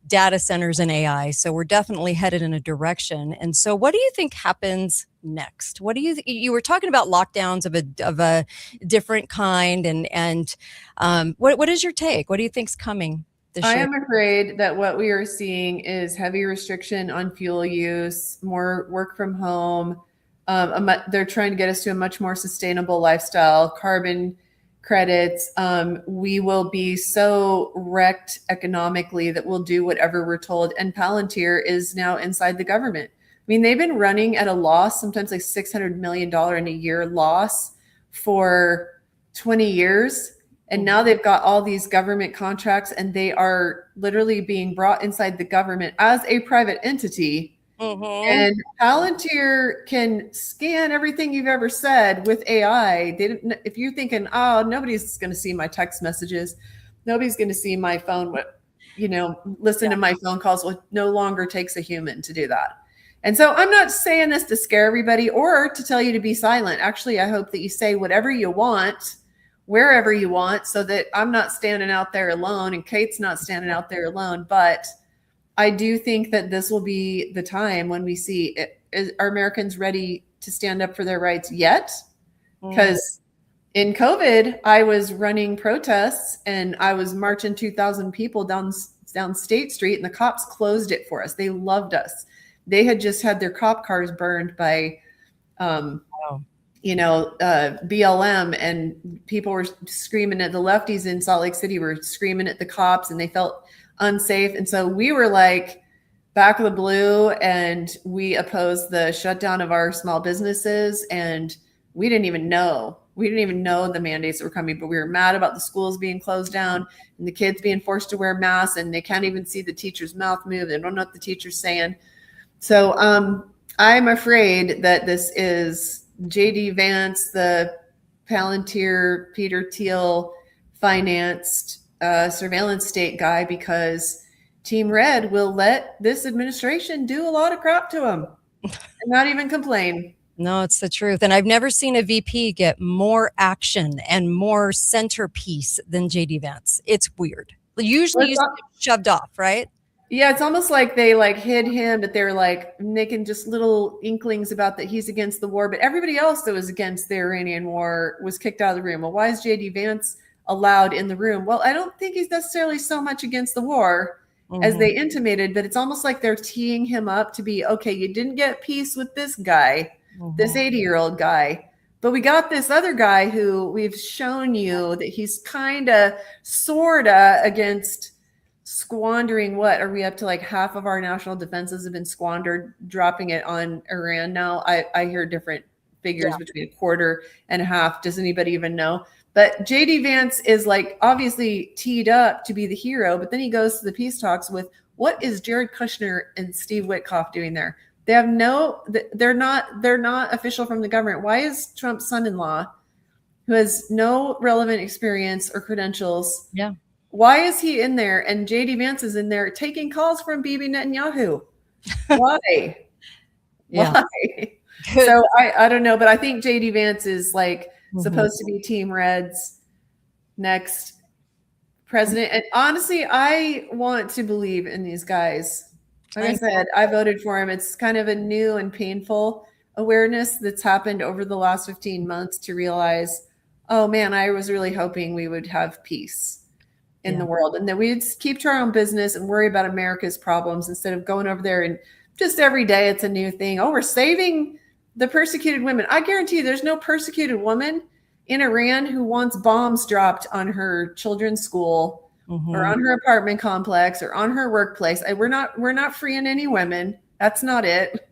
data centers and AI. So we're definitely headed in a direction. And so what do you think happens next? What do you were talking about lockdowns of a different kind, and what is your take? What do you think's coming this year? I am afraid that what we are seeing is heavy restriction on fuel use, more work from home. They're trying to get us to a much more sustainable lifestyle, carbon credits. We will be so wrecked economically that we'll do whatever we're told. And Palantir is now inside the government. I mean, they've been running at a loss, sometimes like $600 million in a year loss for 20 years. And now they've got all these government contracts, and they are literally being brought inside the government as a private entity. And Palantir can scan everything you've ever said with AI. If you're thinking, oh, nobody's going to see my text messages, nobody's going to see my phone, listen to my phone calls. Well, it no longer takes a human to do that. And so I'm not saying this to scare everybody or to tell you to be silent. Actually, I hope that you say whatever you want, wherever you want, so that I'm not standing out there alone and Kate's not standing out there alone. But I do think that this will be the time when we see are Americans ready to stand up for their rights yet? Because in COVID, I was running protests and I was marching 2,000 people down State Street, and the cops closed it for us. They loved us. They had just had their cop cars burned by, BLM, and people were screaming at the lefties in Salt Lake City were screaming at the cops, and they felt unsafe. And so we were like back of the blue, and we opposed the shutdown of our small businesses. And we didn't even know the mandates that were coming, but we were mad about the schools being closed down and the kids being forced to wear masks, and they can't even see the teacher's mouth move. They don't know what the teacher's saying. So I'm afraid that this is JD Vance, the Palantir, Peter Thiel financed surveillance state guy, because Team Red will let this administration do a lot of crap to them and not even complain. No, it's the truth. And I've never seen a VP get more action and more centerpiece than JD Vance. It's weird. Usually he's shoved off, right? Yeah, it's almost like they hid him, but they're making just little inklings about that he's against the war. But everybody else that was against the Iranian war was kicked out of the room. Well, why is JD Vance allowed in the room? Well, I don't think he's necessarily so much against the war as they intimated, but it's almost like they're teeing him up to be, okay, you didn't get peace with this guy, this 80-year-old guy, but we got this other guy who we've shown you that he's kind of, sort of against squandering. What are we up to? Half of our national defenses have been squandered, dropping it on Iran now. I hear different figures between a quarter and a half. Does anybody even know? But JD Vance is obviously teed up to be the hero, but then he goes to the peace talks with, what is Jared Kushner and Steve Witkoff doing there? They have they're not official from the government. Why is Trump's son-in-law, who has no relevant experience or credentials, why is he in there? And JD Vance is in there taking calls from Bibi Netanyahu. Why? Why? So I don't know, but I think JD Vance is supposed to be Team Red's next president. And honestly, I want to believe in these guys. Like I said, I voted for him. It's kind of a new and painful awareness that's happened over the last 15 months to realize, oh man, I was really hoping we would have peace in the world, and that we'd keep to our own business and worry about America's problems instead of going over there and just every day it's a new thing. Oh, we're saving the persecuted women. I guarantee you there's no persecuted woman in Iran who wants bombs dropped on her children's school or on her apartment complex or on her workplace. We're not freeing any women. That's not it.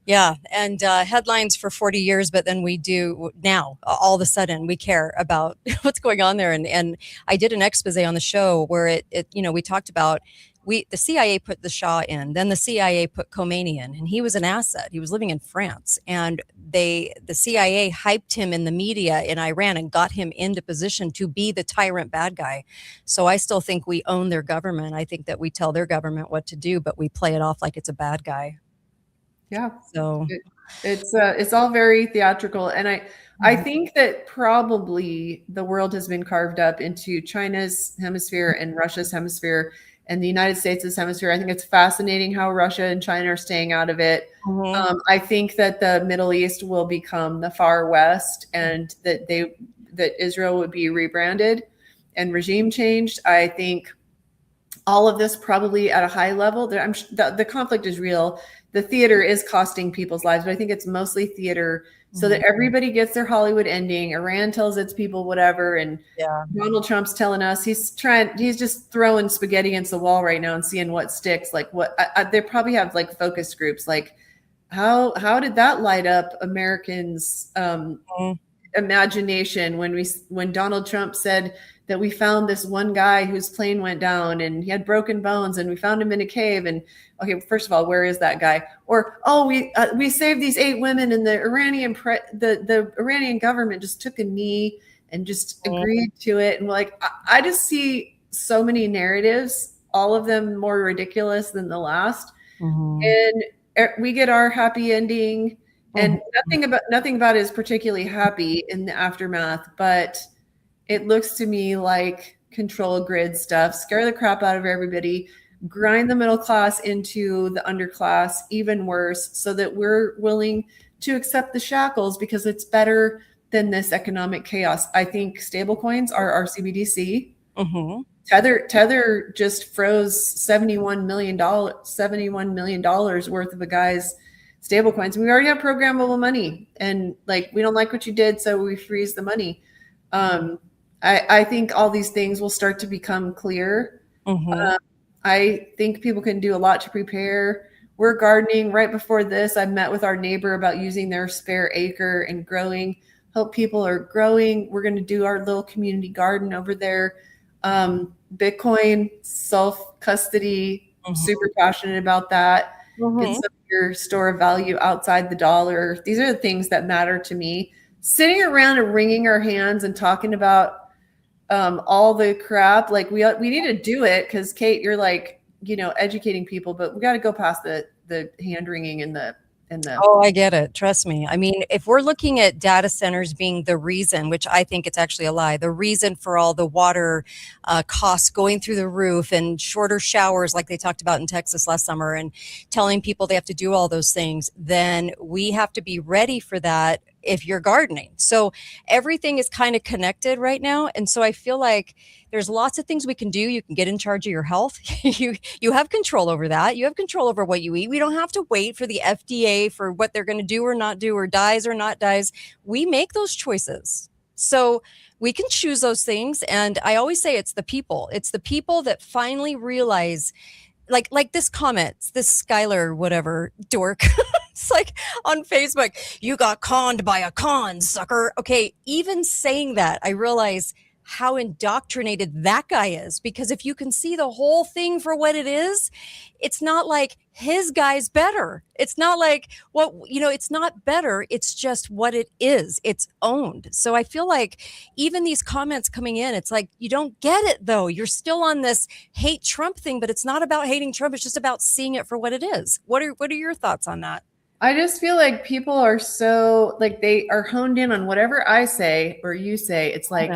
Yeah. And headlines for 40 years, but then we do now, all of a sudden we care about what's going on there. And I did an expose on the show where it we talked about the CIA put the Shah in, then the CIA put Khomeini in, and he was an asset. He was living in France, and the CIA hyped him in the media in Iran and got him into position to be the tyrant bad guy. So I still think we own their government. I think that we tell their government what to do, but we play it off like it's a bad guy. Yeah. So it's all very theatrical, and I think that probably the world has been carved up into China's hemisphere and Russia's hemisphere and the United States' hemisphere. I think it's fascinating how Russia and China are staying out of it. I think that the Middle East will become the Far West, and that Israel would be rebranded and regime changed. I think all of this probably at a high level. The conflict is real. The theater is costing people's lives, but I think it's mostly theater so that everybody gets their Hollywood ending. Iran tells its people whatever, and Donald Trump's telling us he's just throwing spaghetti against the wall right now and seeing what sticks. Like they probably have like focus groups. Like how did that light up Americans' imagination when Donald Trump said that we found this one guy whose plane went down and he had broken bones and we found him in a cave? And okay, first of all, where is that guy? Or, oh, we saved these 8 women, and the Iranian government just took a knee and just agreed to it. And like, I just see so many narratives, all of them more ridiculous than the last. And we get our happy ending, and nothing about it is particularly happy in the aftermath, but it looks to me like control grid stuff, scare the crap out of everybody, grind the middle class into the underclass even worse, so that we're willing to accept the shackles because it's better than this economic chaos. I think stablecoins are our CBDC. Tether just froze $71 million worth of a guy's stablecoins. We already have programmable money, and like, we don't like what you did, so we freeze the money. I think all these things will start to become clear. I think people can do a lot to prepare. We're gardening. Right before this, I met with our neighbor about using their spare acre and growing. Hope people are growing. We're going to do our little community garden over there. Bitcoin, self-custody, super passionate about that. Get some of your store of value outside the dollar. These are the things that matter to me. Sitting around and wringing our hands and talking about all the crap, like we need to do it because, Kate, you're like, educating people, but we got to go past the hand wringing and the Oh, I get it. Trust me. I mean, if we're looking at data centers being the reason, which I think it's actually a lie, the reason for all the water costs going through the roof and shorter showers like they talked about in Texas last summer, and telling people they have to do all those things, then we have to be ready for that if you're gardening. So everything is kind of connected right now. And so I feel like there's lots of things we can do. You can get in charge of your health. You have control over that. You have control over what you eat. We don't have to wait for the FDA for what they're going to do or not do, or dies or not dies. We make those choices. So we can choose those things. And I always say it's the people. It's the people that finally realize, like this comment, this Skylar, whatever, dork. It's like on Facebook, you got conned by a con, sucker. Okay, even saying that, I realize how indoctrinated that guy is, because if you can see the whole thing for what it is, it's not like his guy's better. It's not like it's not better. It's just what it is. It's owned. So I feel like even these comments coming in, it's like, you don't get it though. You're still on this hate Trump thing, but it's not about hating Trump. It's just about seeing it for what it is. What are your thoughts on that? I just feel like people are so, like, they are honed in on whatever I say or you say. It's like,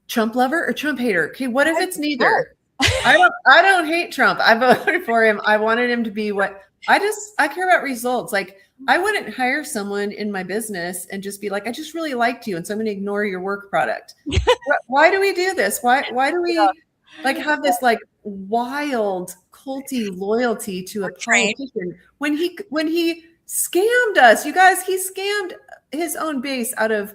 Trump lover or Trump hater? Okay, what if it's neither? I don't hate Trump. I voted for him. I wanted him to be what I care about results. Like, I wouldn't hire someone in my business and just be like, I just really liked you, and so I'm going to ignore your work product. Why do we do this? Why do we like have this like wild culty loyalty to a politician when he scammed us? You guys, he scammed his own base out of,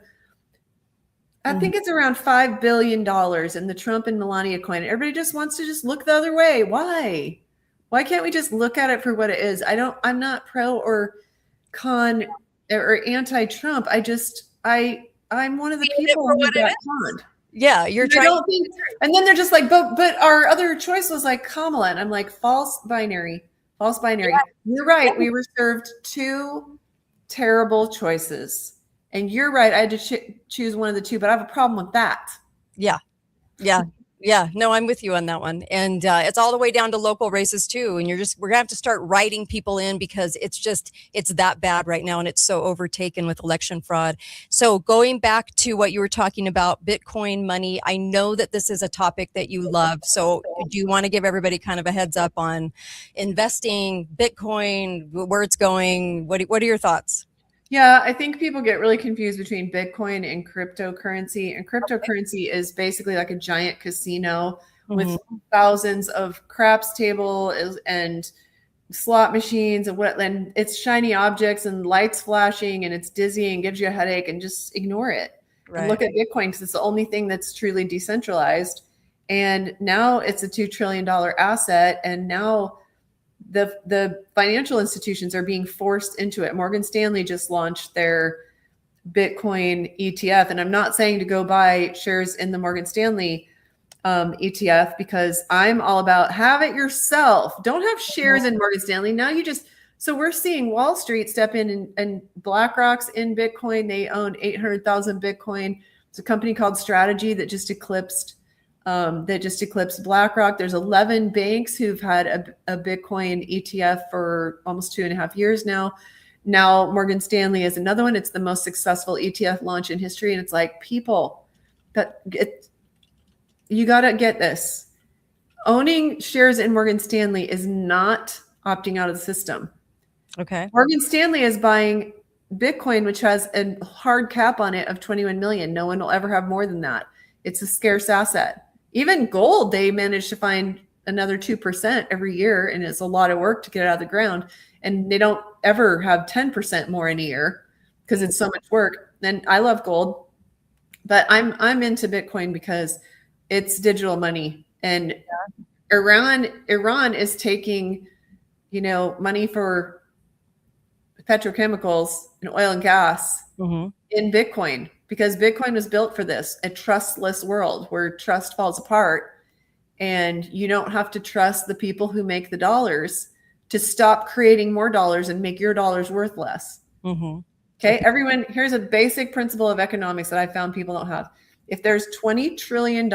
I think it's around $5 billion in the Trump and Melania coin. Everybody just wants to just look the other way. Why? Why can't we just look at it for what it is? I'm not pro or con or anti-Trump. I'm one of the people who got conned. Yeah, you're I trying. don't think, and then they're just like, but our other choice was like Kamala, and I'm like, false binary. Yeah. You're right. We were served two terrible choices, and you're right. I had to choose one of the two, but I have a problem with that. Yeah. Yeah. Yeah. No, I'm with you on that one. And it's all the way down to local races too. And we're gonna have to start writing people in because it's that bad right now. And it's so overtaken with election fraud. So going back to what you were talking about, Bitcoin money, I know that this is a topic that you love. So do you want to give everybody kind of a heads up on investing, Bitcoin, where it's going? What are your thoughts? Yeah, I think people get really confused between Bitcoin and cryptocurrency. And cryptocurrency is basically like a giant casino with thousands of craps tables and slot machines and it's shiny objects and lights flashing and it's dizzying, gives you a headache, and just ignore it. Right. And look at Bitcoin because it's the only thing that's truly decentralized. And now it's a $2 trillion asset. And now the financial institutions are being forced into it. Morgan Stanley just launched their Bitcoin ETF. And I'm not saying to go buy shares in the Morgan Stanley ETF because I'm all about have it yourself. Don't have shares in Morgan Stanley. Now so we're seeing Wall Street step in and BlackRock's in Bitcoin. They own 800,000 Bitcoin. It's a company called Strategy that just eclipsed BlackRock. There's 11 banks who've had a Bitcoin ETF for almost 2.5 years now. Now Morgan Stanley is another one. It's the most successful ETF launch in history. And it's like, people, you got to get this. Owning shares in Morgan Stanley is not opting out of the system. Okay. Morgan Stanley is buying Bitcoin, which has a hard cap on it of 21 million. No one will ever have more than that. It's a scarce asset. Even gold, they managed to find another 2% every year, and it's a lot of work to get it out of the ground. And they don't ever have 10% more in a year because it's so much work. And I love gold, but I'm into Bitcoin because it's digital money. And Iran is taking, money for petrochemicals and oil and gas in Bitcoin, because Bitcoin was built for this, a trustless world where trust falls apart and you don't have to trust the people who make the dollars to stop creating more dollars and make your dollars worth less. Okay, everyone, here's a basic principle of economics that I found people don't have. If there's $20 trillion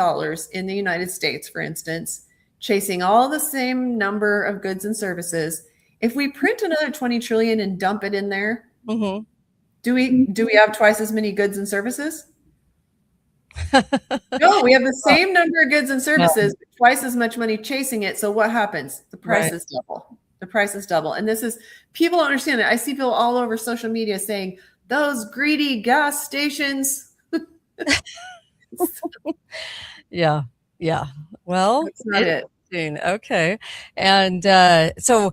in the United States, for instance, chasing all the same number of goods and services, if we print another 20 trillion and dump it in there, do we have twice as many goods and services? No, we have the same number of goods and services, but twice as much money chasing it. So what happens? The price is double. The price is double. And people don't understand it. I see people all over social media saying, those greedy gas stations. Yeah. Well, that's not it. Okay. And so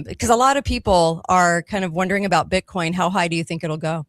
because a lot of people are kind of wondering about Bitcoin, how high do you think it'll go?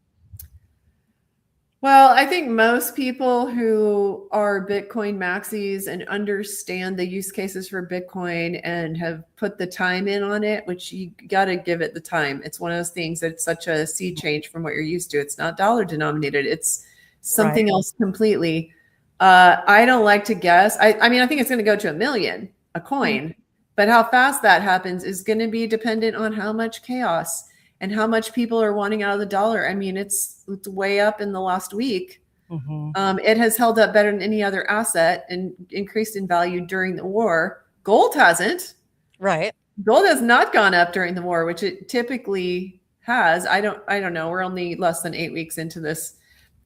Well, I think most people who are Bitcoin maxis and understand the use cases for Bitcoin and have put the time in on it, which you got to give it the time. It's one of those things that's such a sea change from what you're used to. It's not dollar denominated. It's something else completely. I don't like to guess. I mean, I think it's going to go to 1 million a coin, but how fast that happens is going to be dependent on how much chaos and how much people are wanting out of the dollar. I mean, it's way up in the last week. It has held up better than any other asset and increased in value during the war. Gold hasn't. Right. Gold has not gone up during the war, which it typically has. I don't know. We're only less than 8 weeks into this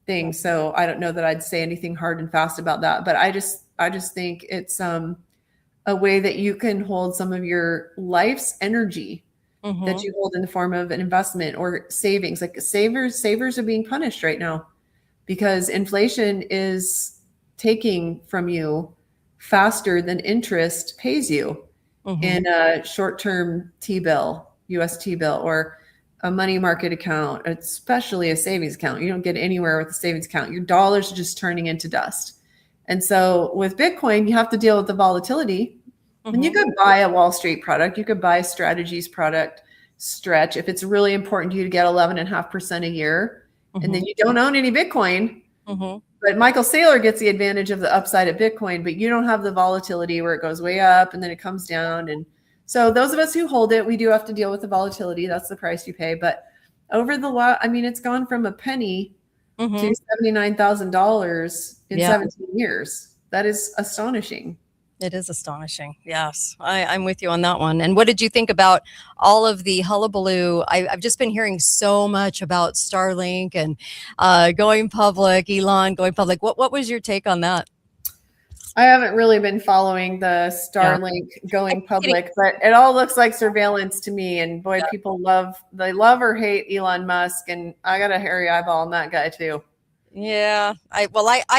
thing, so I don't know that I'd say anything hard and fast about that. But I just think it's a way that you can hold some of your life's energy that you hold in the form of an investment or savings. Like savers are being punished right now because inflation is taking from you faster than interest pays you in a short-term T-bill, US T-bill, or a money market account, especially a savings account. You don't get anywhere with a savings account. Your dollars are just turning into dust. And so with Bitcoin, you have to deal with the volatility. And you could buy a Wall Street product. You could buy a Strategies product, Stretch. If it's really important to you to get 11.5% a year, and then you don't own any Bitcoin, But Michael Saylor gets the advantage of the upside of Bitcoin, but you don't have the volatility where it goes way up and then it comes down. And so those of us who hold it, we do have to deal with the volatility. That's the price you pay. But over the last, I mean, it's gone from a penny to $79,000 in 17 years. That is astonishing. It is astonishing. Yes, I'm with you on that one. And what did you think about all of the hullabaloo? I've just been hearing so much about Starlink and going public, Elon going public. What was your take on that? I haven't really been following the Starlink going public, but it all looks like surveillance to me. And boy, people love or hate Elon Musk. And I got a hairy eyeball on that guy too. Yeah, I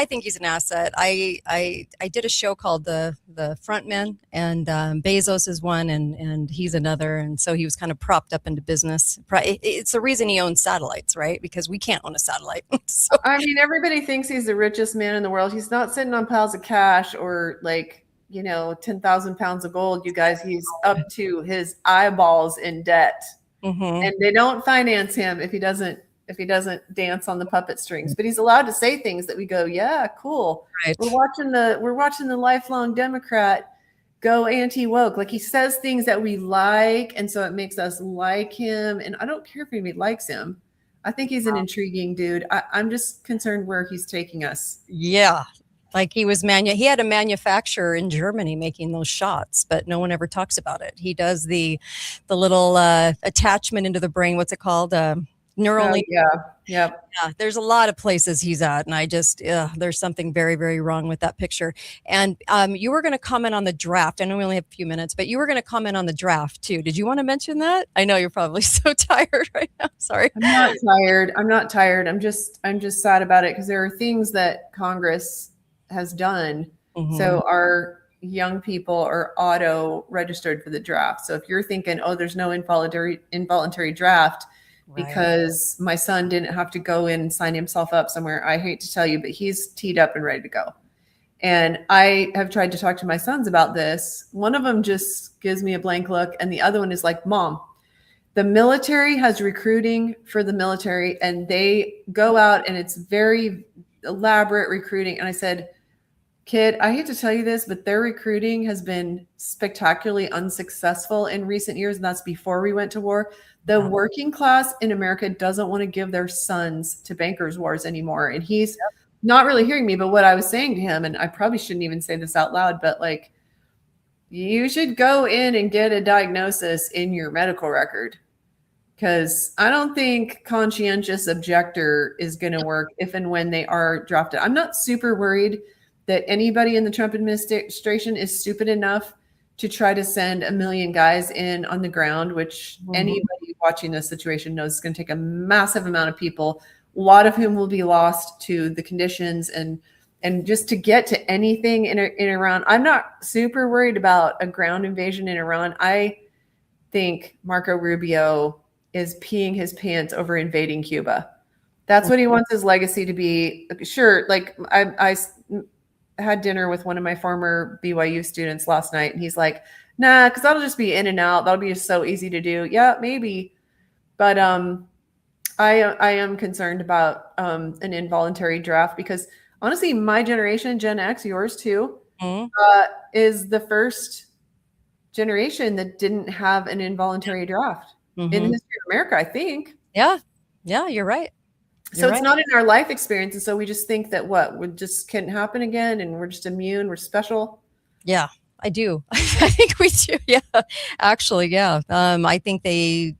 think he's an asset. I did a show called the Frontmen, and Bezos is one, and he's another, and so he was kind of propped up into business. It's the reason he owns satellites, right? Because we can't own a satellite. So. I mean, everybody thinks he's the richest man in the world. He's not sitting on piles of cash or 10,000 pounds of gold. You guys, he's up to his eyeballs in debt, and they don't finance him if he doesn't dance on the puppet strings, but he's allowed to say things that we go, yeah, cool. Right. We're watching the lifelong Democrat go anti-woke. Like, he says things that we like, and so it makes us like him. And I don't care if anybody likes him. I think he's an intriguing dude. I'm just concerned where he's taking us. Yeah. Like he had a manufacturer in Germany making those shots, but no one ever talks about it. He does the little attachment into the brain. What's it called? Neuralink. Yeah. There's a lot of places he's at, and I just there's something very, very wrong with that picture. And you were going to comment on the draft. I know we only have a few minutes, but you were going to comment on the draft too. Did you want to mention that? I know you're probably so tired right now. Sorry. I'm not tired. I'm just sad about it because there are things that Congress has done. So our young people are auto registered for the draft. So if you're thinking, oh, there's no involuntary draft, because my son didn't have to go in and sign himself up somewhere. I hate to tell you, but he's teed up and ready to go. And I have tried to talk to my sons about this. One of them just gives me a blank look, and the other one is like, Mom, the military has recruiting for the military, and they go out and it's very elaborate recruiting. And I said, kid, I hate to tell you this, but their recruiting has been spectacularly unsuccessful in recent years. And that's before we went to war. The working class in America doesn't want to give their sons to bankers' wars anymore. And he's not really hearing me. But what I was saying to him, and I probably shouldn't even say this out loud, but like, you should go in and get a diagnosis in your medical record. Because I don't think conscientious objector is going to work if and when they are drafted. I'm not super worried that anybody in the Trump administration is stupid enough to try to send 1 million guys in on the ground, which anybody watching this situation knows is going to take a massive amount of people, a lot of whom will be lost to the conditions and just to get to anything in Iran. I'm not super worried about a ground invasion in Iran. I think Marco Rubio is peeing his pants over invading Cuba. That's what he wants his legacy to be. Sure, like I had dinner with one of my former BYU students last night, and he's like, nah, because that'll just be in and out. That'll be just so easy to do. Yeah, maybe. But I am concerned about an involuntary draft because honestly, my generation, Gen X, yours too, is the first generation that didn't have an involuntary draft in the history of America, I think. Yeah, you're right. So it's not in our life experience. And so we just think that would just can't happen again. And we're just immune. We're special. Yeah, I do. I think we do. Yeah, actually. Yeah. I think they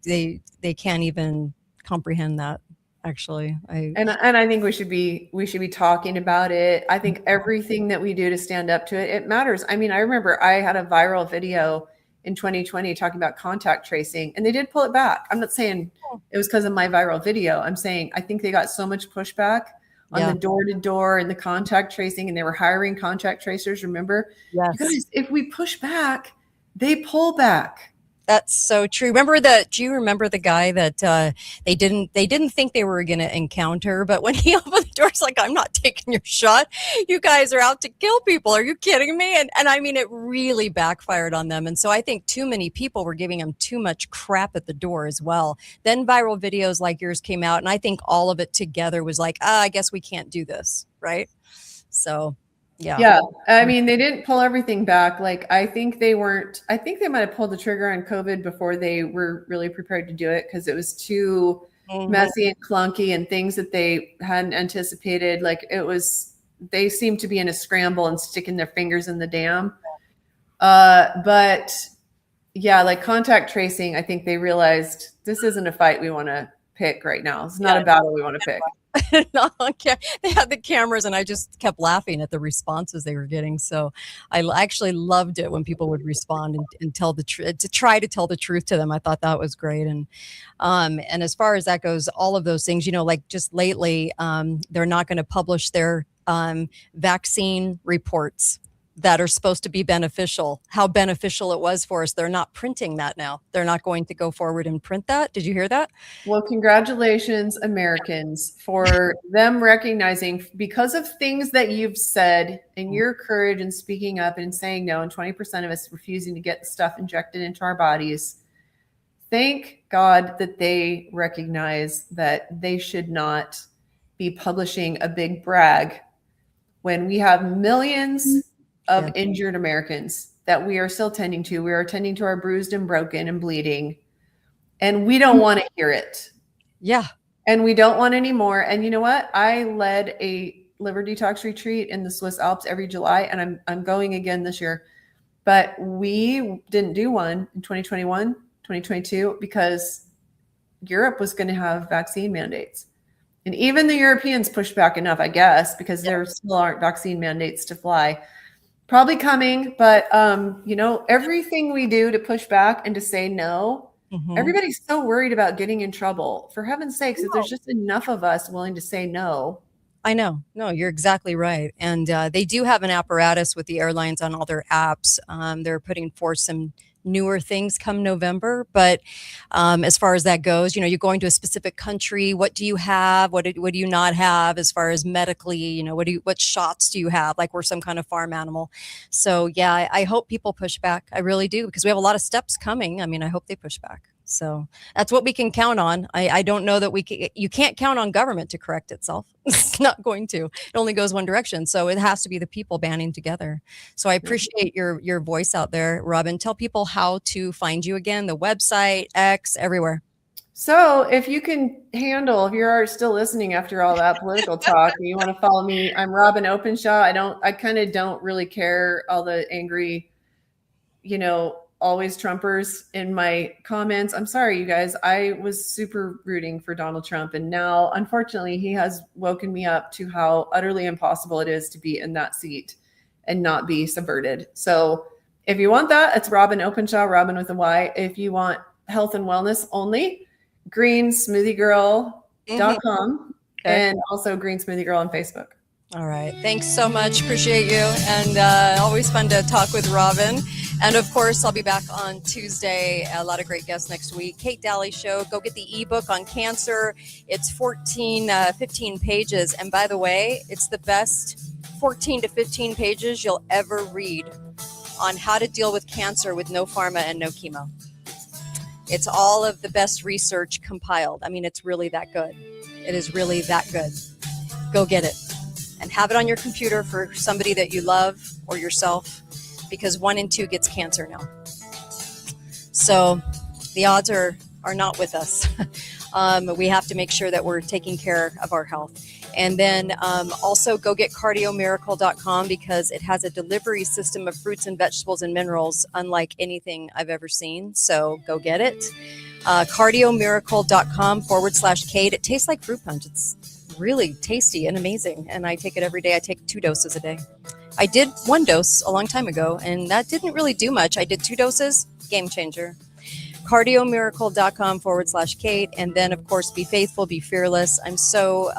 can't even comprehend that actually. And I think we should be talking about it. I think everything that we do to stand up to it matters. I mean, I remember I had a viral video in 2020 talking about contact tracing, and they did pull it back. I'm not saying it was because of my viral video. I'm saying I think they got so much pushback on the door-to-door and the contact tracing, and they were hiring contact tracers. Remember? Yes. You guys, if we push back, they pull back. That's so true. Do you remember the guy that they didn't think they were going to encounter, but when he opened the door, it's like, I'm not taking your shot. You guys are out to kill people. Are you kidding me? And I mean, it really backfired on them. And so I think too many people were giving them too much crap at the door as well. Then viral videos like yours came out, and I think all of it together was like, I guess we can't do this, right? So yeah. I mean, they didn't pull everything back. Like, I think they might have pulled the trigger on COVID before they were really prepared to do it, because it was too messy and clunky and things that they hadn't anticipated. Like, they seemed to be in a scramble and sticking their fingers in the dam. But yeah, like contact tracing, I think they realized this isn't a fight we want to pick right now. It's not a battle we want to pick. They had the cameras, and I just kept laughing at the responses they were getting. So I actually loved it when people would respond and tell the truth, to try to tell the truth to them. I thought that was great. And as far as that goes, all of those things, like just lately, they're not going to publish their vaccine reports that are supposed to be beneficial, how beneficial it was for us. They're not printing that now. They're not going to go forward and print that. Did you hear that? Well, congratulations, Americans, for them recognizing, because of things that you've said and your courage in speaking up and saying no, and 20% of us refusing to get stuff injected into our bodies. Thank God that they recognize that they should not be publishing a big brag when we have millions of injured Americans that we are still tending to. We are tending to our bruised and broken and bleeding, and we don't want to hear it. Yeah. And we don't want any more. And you know what? I led a liver detox retreat in the Swiss Alps every July, and I'm going again this year. But we didn't do one in 2021, 2022, because Europe was going to have vaccine mandates. And even the Europeans pushed back enough, I guess, because there still aren't vaccine mandates to fly. Probably coming, but everything we do to push back and to say no, everybody's so worried about getting in trouble. For heaven's sakes, if there's just enough of us willing to say no. I know. No, you're exactly right. And they do have an apparatus with the airlines on all their apps. They're putting forth some newer things come November. But as far as that goes, you're going to a specific country. What do you have? What do you not have as far as medically? What shots do you have? Like we're some kind of farm animal. So yeah, I hope people push back. I really do, because we have a lot of steps coming. I mean, I hope they push back. So that's what we can count on. I don't know that you can't count on government to correct itself. It's not going to. It only goes one direction. So it has to be the people banding together. So I appreciate your voice out there, Robyn. Tell people how to find you again, the website, X, everywhere. So if you are still listening after all that political talk, and you want to follow me, I'm Robyn Openshaw. I kind of don't really care all the angry, always Trumpers in my comments. I'm sorry, you guys. I was super rooting for Donald Trump. And now, unfortunately, he has woken me up to how utterly impossible it is to be in that seat and not be subverted. So if you want that, it's Robyn Openshaw, Robyn with a Y. If you want health and wellness only, greensmoothiegirl.com and also Green Smoothie Girl on Facebook. All right. Thanks so much. Appreciate you. And always fun to talk with Robyn. And of course, I'll be back on Tuesday. A lot of great guests next week. Kate Daly Show. Go get the ebook on cancer. It's 15 pages. And by the way, it's the best 14 to 15 pages you'll ever read on how to deal with cancer with no pharma and no chemo. It's all of the best research compiled. I mean, it's really that good. It is really that good. Go get it. And have it on your computer for somebody that you love or yourself, because 1 in 2 gets cancer now. So the odds are not with us. We have to make sure that we're taking care of our health. And then also go get cardiomiracle.com, because it has a delivery system of fruits and vegetables and minerals unlike anything I've ever seen. So go get it. Cardiomiracle.com/Kate. It tastes like fruit punch. It's really tasty and amazing. And I take it every day. I take 2 doses a day. I did 1 dose a long time ago, and that didn't really do much. I did 2 doses, game changer. Cardiomiracle.com/Kate. And then, of course, be faithful, be fearless. I'm so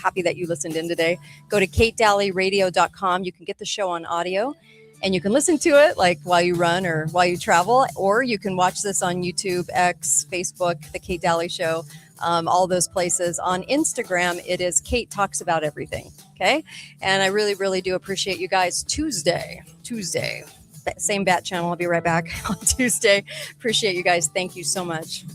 happy that you listened in today. Go to KateDalyRadio.com. You can get the show on audio. And you can listen to it like while you run or while you travel, or you can watch this on YouTube, X, Facebook, The Kate Daly Show, all those places. On Instagram, it is Kate Talks About Everything. Okay. And I really, really do appreciate you guys. Tuesday, same bat channel. I'll be right back on Tuesday. Appreciate you guys. Thank you so much.